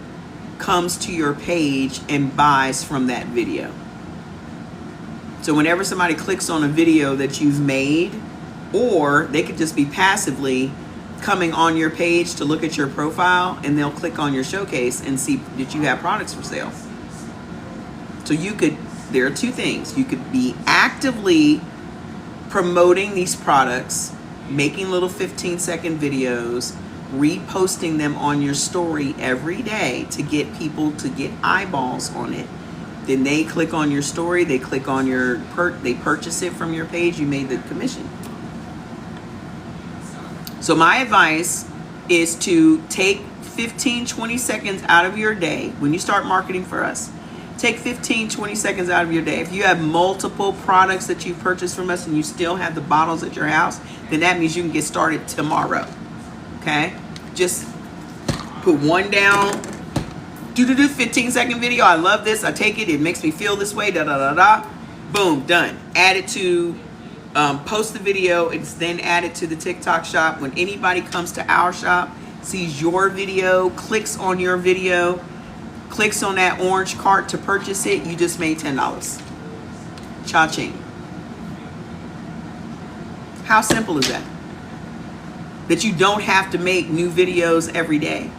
comes to your page and buys from that video. So whenever somebody clicks on a video that you've made, or they could just be passively coming on your page to look at your profile, and they'll click on your showcase and see that you have products for sale. So you could, there are two things. You could be actively promoting these products, making little 15-second videos, reposting them on your story every day to get people to get eyeballs on it. Then they click on your story, they click on your they purchase it from your page, you made the commission. So my advice is to take 15-20 seconds out of your day when you start marketing for us. Take 15-20 seconds out of your day. If you have multiple products that you've purchased from us and you still have the bottles at your house, then that means you can get started tomorrow. Okay? Just put one down. Do 15-second video. I love this. I take it. It makes me feel this way. Da da da da. Boom. Done. Add it to post the video. It's then added to the TikTok shop. When anybody comes to our shop, sees your video, clicks on your video, clicks on that orange cart to purchase it, you just made $10. Cha-ching. How simple is that? That you don't have to make new videos every day.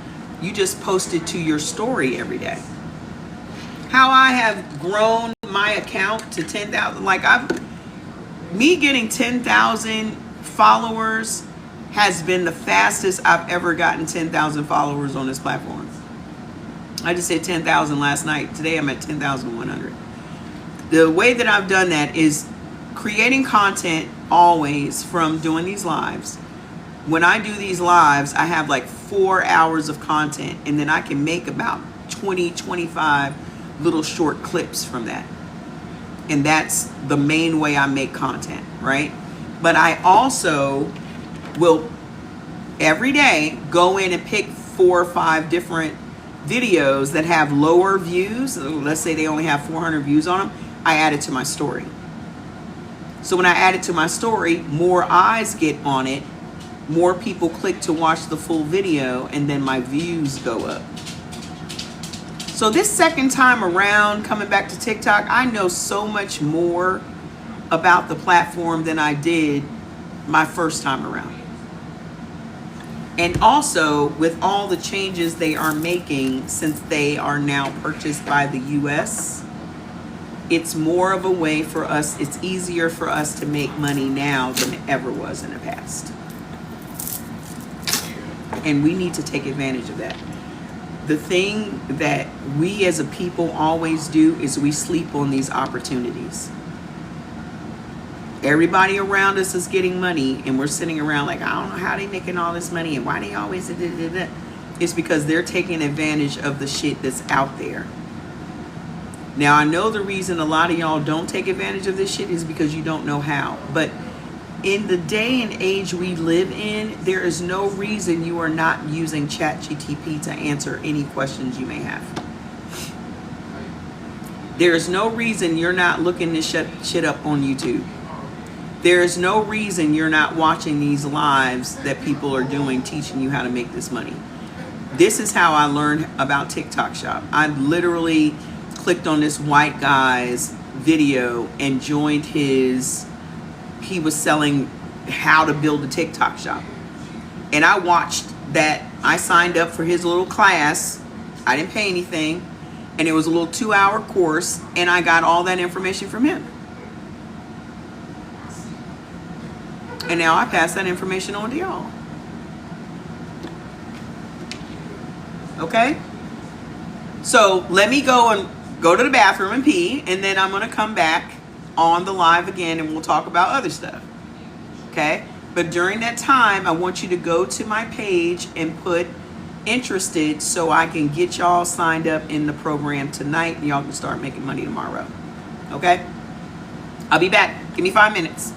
You just post it to your story every day. How I have grown my account to 10,000, like me getting 10,000 followers has been the fastest I've ever gotten 10,000 followers on this platform. I just said 10,000 last night. Today I'm at 10,100. The way that I've done that is creating content always from doing these lives. When I do these lives, I have like 4 hours of content, and then I can make about 20, 25 little short clips from that. And that's the main way I make content, right? But I also will every day go in and pick 4 or 5 different videos that have lower views. Let's say they only have 400 views on them. I add it to my story. So when I add it to my story, more eyes get on it, more people click to watch the full video, and then my views go up. So this second time around, coming back to TikTok, I know so much more about the platform than I did my first time around. And also, with all the changes they are making since they are now purchased by the US, it's more of a way for us, it's easier for us to make money now than it ever was in the past. And we need to take advantage of that. The thing that we as a people always do is we sleep on these opportunities. Everybody around us is getting money, and we're sitting around like, I don't know how they making all this money and why they always da. It's because they're taking advantage of the shit that's out there. Now, I know the reason a lot of y'all don't take advantage of this shit is because you don't know how. But in the day and age we live in, there is no reason you are not using ChatGPT to answer any questions you may have. There is no reason you're not looking this shit up on YouTube. There is no reason you're not watching these lives that people are doing, teaching you how to make this money. This is how I learned about TikTok Shop. I literally clicked on this white guy's video and joined his, he was selling how to build a TikTok shop. And I watched that. I signed up for his little class. I didn't pay anything. And it was a little 2-hour course, and I got all that information from him. And now I pass that information on to y'all. Okay? So let me go to the bathroom and pee, and then I'm going to come back on the live again, and we'll talk about other stuff. Okay? But during that time, I want you to go to my page and put interested so I can get y'all signed up in the program tonight, and y'all can start making money tomorrow. Okay? I'll be back. Give me 5 minutes.